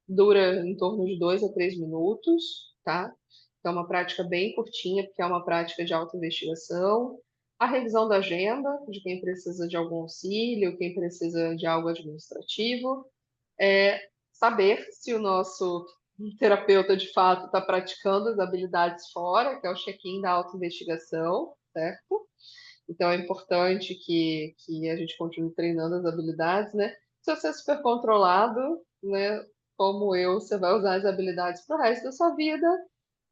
dura em torno de 2 a 3 minutos, tá? Então, é uma prática bem curtinha, porque é uma prática de autoinvestigação. A revisão da agenda, de quem precisa de algum auxílio, quem precisa de algo administrativo, saber se o nosso terapeuta de fato está praticando as habilidades fora, que é o check-in da autoinvestigação, certo? Então é importante que a gente continue treinando as habilidades, né? Se você é super controlado, né, como eu, você vai usar as habilidades para o resto da sua vida.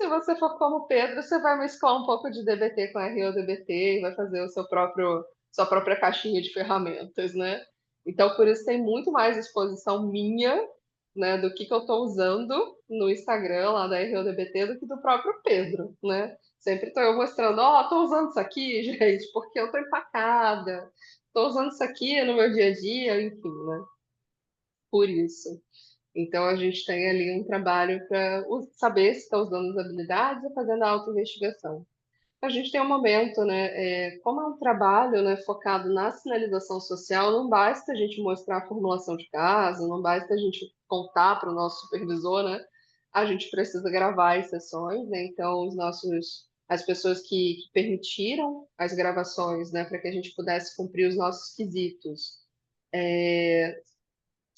Se você for como o Pedro, você vai mesclar um pouco de DBT com RODBT e vai fazer o seu próprio, sua própria caixinha de ferramentas, né? Então, por isso tem muito mais exposição minha, né, do que eu estou usando no Instagram lá da RODBT do que do próprio Pedro, né? Sempre estou eu mostrando, ó, estou usando isso aqui, gente, porque eu estou empacada, estou usando isso aqui no meu dia a dia, enfim, né? Por isso. Então, a gente tem ali um trabalho para saber se está usando as habilidades e fazendo a autoinvestigação. A gente tem um momento, né? Como é um trabalho, né, focado na sinalização social, não basta a gente mostrar a formulação de casa, não basta a gente contar para o nosso supervisor, né? A gente precisa gravar as sessões, né? Então, as pessoas que permitiram as gravações, né, para que a gente pudesse cumprir os nossos quesitos,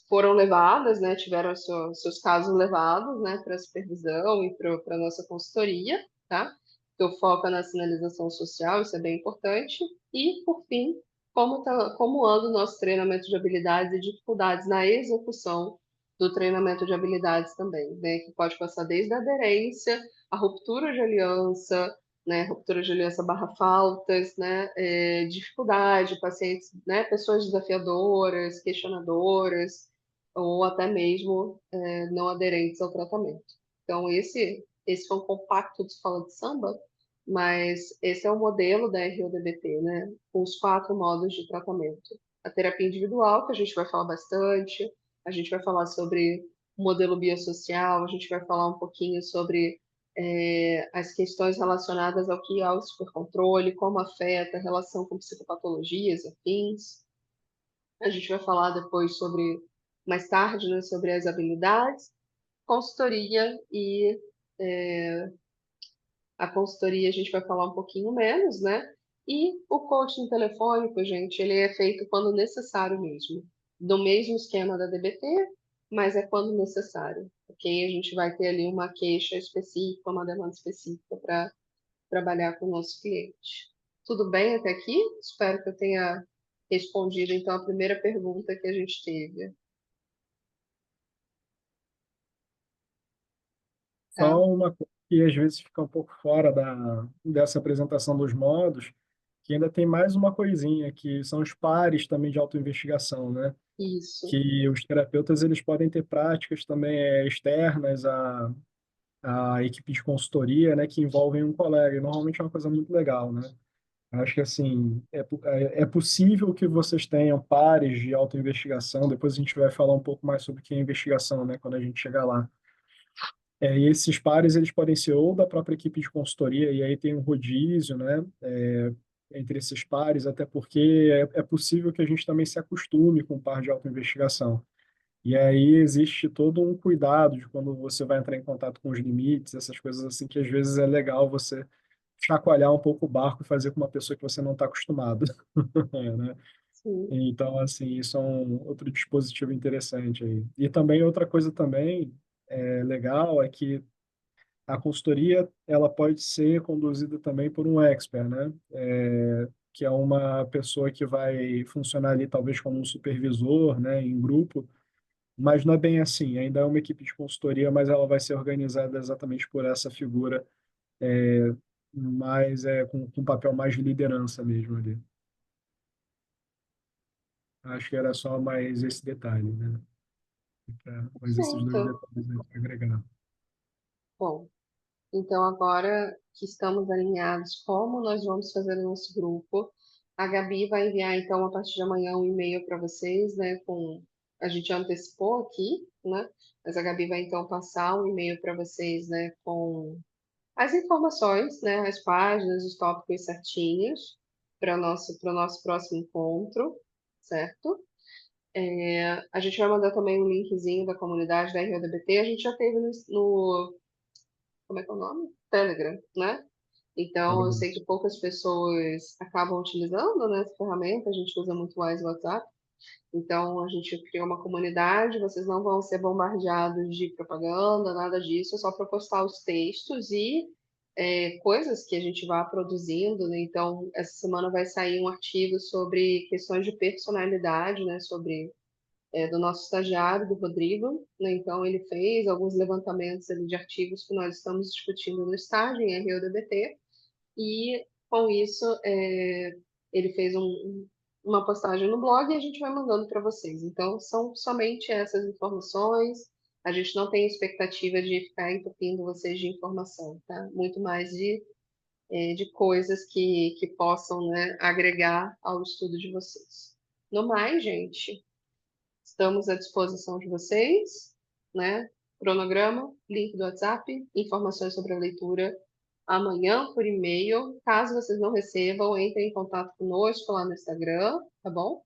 foram levadas, né, tiveram seus casos levados, né, para supervisão e para a nossa consultoria, tá? Então, foca na sinalização social, isso é bem importante. E, por fim, como anda o nosso treinamento de habilidades e dificuldades na execução do treinamento de habilidades também, né? Que pode passar desde a aderência, a ruptura de aliança, né? Ruptura de aliança barra faltas, né? Dificuldade, pacientes, né? Pessoas desafiadoras, questionadoras, ou até mesmo não aderentes ao tratamento. Então, esse foi um compacto de escola de samba, mas esse é o modelo da RODBT, né? Com os 4 modos de tratamento. A terapia individual, que a gente vai falar bastante, a gente vai falar sobre o modelo biosocial, a gente vai falar um pouquinho sobre as questões relacionadas ao que é o supercontrole, como afeta a relação com psicopatologias, afins. A gente vai falar depois sobre, mais tarde, né, sobre as habilidades, consultoria e a consultoria a gente vai falar um pouquinho menos, né? E o coaching telefônico, gente, ele é feito quando necessário mesmo. Do mesmo esquema da DBT, mas é quando necessário. Ok? A gente vai ter ali uma queixa específica, uma demanda específica para trabalhar com o nosso cliente. Tudo bem até aqui? Espero que eu tenha respondido, então, a primeira pergunta que a gente teve. Tá? Só uma coisa que às vezes fica um pouco fora dessa apresentação dos modos, que ainda tem mais uma coisinha, que são os pares também de autoinvestigação, né? Isso. Que os terapeutas eles podem ter práticas também externas à equipe de consultoria, né? Que envolvem um colega, e normalmente é uma coisa muito legal, né? Acho que assim, é possível que vocês tenham pares de autoinvestigação. Depois a gente vai falar um pouco mais sobre o que é investigação, né, quando a gente chegar lá. E esses pares eles podem ser ou da própria equipe de consultoria, e aí tem um rodízio, né, entre esses pares, até porque é possível que a gente também se acostume com o par de autoinvestigação. E aí existe todo um cuidado de quando você vai entrar em contato com os limites, essas coisas assim, que às vezes é legal você chacoalhar um pouco o barco e fazer com uma pessoa que você não está acostumado, né? Sim, Então, assim, isso é um outro dispositivo interessante aí. E também outra coisa também legal é que a consultoria ela pode ser conduzida também por um expert, né? Que é uma pessoa que vai funcionar ali talvez como um supervisor, né, em grupo, mas não é bem assim. Ainda é uma equipe de consultoria, mas ela vai ser organizada exatamente por essa figura, mas com um papel mais de liderança mesmo ali. Acho que era só mais esse detalhe, né? Mais esses dois perfeito. detalhes aí para agregar. Bom, então agora que estamos alinhados, como nós vamos fazer o nosso grupo, a Gabi vai enviar então a partir de amanhã um e-mail para vocês, né? Com a gente já antecipou aqui, né? Mas a Gabi vai então passar um e-mail para vocês, né? Com as informações, né? As páginas, os tópicos certinhos para o nosso próximo encontro, certo? A gente vai mandar também um linkzinho da comunidade da RODBT. A gente já teve como é que é o nome? Telegram, né? Então, eu sei que poucas pessoas acabam utilizando, né, essa ferramenta. A gente usa muito mais o WhatsApp. Então, a gente criou uma comunidade. Vocês não vão ser bombardeados de propaganda, nada disso. É só para postar os textos e coisas que a gente vai produzindo, né? Então, essa semana vai sair um artigo sobre questões de personalidade, né? Sobre do nosso estagiário, do Rodrigo, né? Então, ele fez alguns levantamentos ali de artigos que nós estamos discutindo no estágio em RUDBT, e com isso ele fez uma postagem no blog e a gente vai mandando para vocês. Então, são somente essas informações. A gente não tem expectativa de ficar entupindo vocês de informação, tá? Muito mais de coisas que possam, né, agregar ao estudo de vocês. No mais, gente, estamos à disposição de vocês, né? Cronograma, link do WhatsApp, informações sobre a leitura amanhã por e-mail. Caso vocês não recebam, entrem em contato conosco lá no Instagram, tá bom?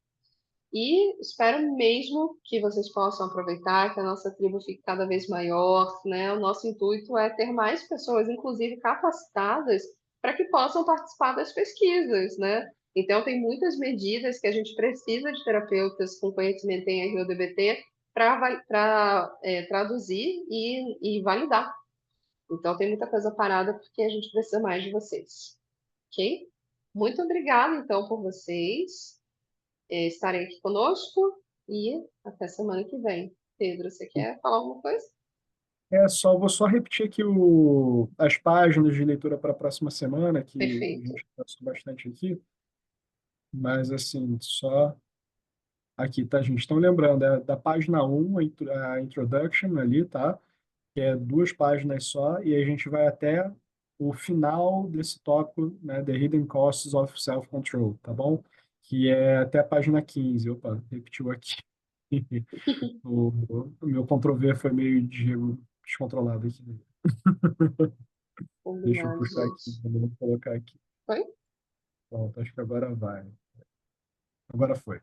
E espero mesmo que vocês possam aproveitar, que a nossa tribo fique cada vez maior, né? O nosso intuito é ter mais pessoas, inclusive capacitadas, para que possam participar das pesquisas, né? Então, tem muitas medidas que a gente precisa de terapeutas com conhecimento em RODBT para traduzir e validar. Então, tem muita coisa parada porque a gente precisa mais de vocês, ok? Muito obrigada, então, por vocês estarem aqui conosco e até semana que vem. Pedro, você quer falar alguma coisa? Vou só repetir aqui as páginas de leitura para a próxima semana, que a Perfeito. gente passou bastante aqui, mas assim, só aqui, tá, gente? Então, lembrando, da página um a introduction ali, tá? Que é duas páginas só, e aí a gente vai até o final desse tópico, né? The Hidden Costs of Self-Control, tá bom? Que é até a página 15. Opa, repetiu aqui. O meu Ctrl+V foi meio descontrolado aqui. Deixa eu Combinado, puxar aqui, gente. vou colocar aqui. Foi? Pronto, acho que agora vai. Agora foi.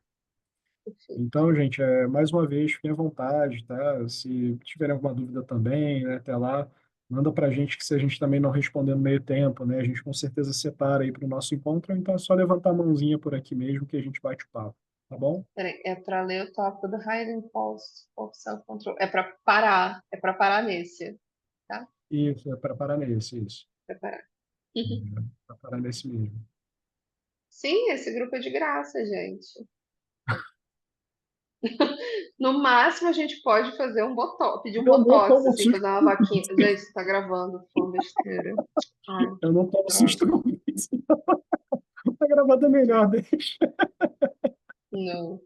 Perfeito. Então, gente, mais uma vez, fiquem à vontade, tá? Se tiverem alguma dúvida também, né, até lá, manda para a gente que se a gente também não responder no meio tempo, né, a gente com certeza separa aí para o nosso encontro, então é só levantar a mãozinha por aqui mesmo que a gente bate o papo, tá bom? Peraí, é para ler o tópico do Hiding Cost of Self-Control. É para parar nesse, tá? Isso, é para parar nesse, isso. Para parar. Para parar nesse mesmo. Sim, esse grupo é de graça, gente. No máximo, a gente pode fazer um botox, pedir um Eu não botox, tomo assim, fazer susto uma com vaquinha. isso. Gente, você tá gravando, falando besteira. Ai, Eu não tomo susto droga. com isso. Tá gravado é melhor, deixa. Não.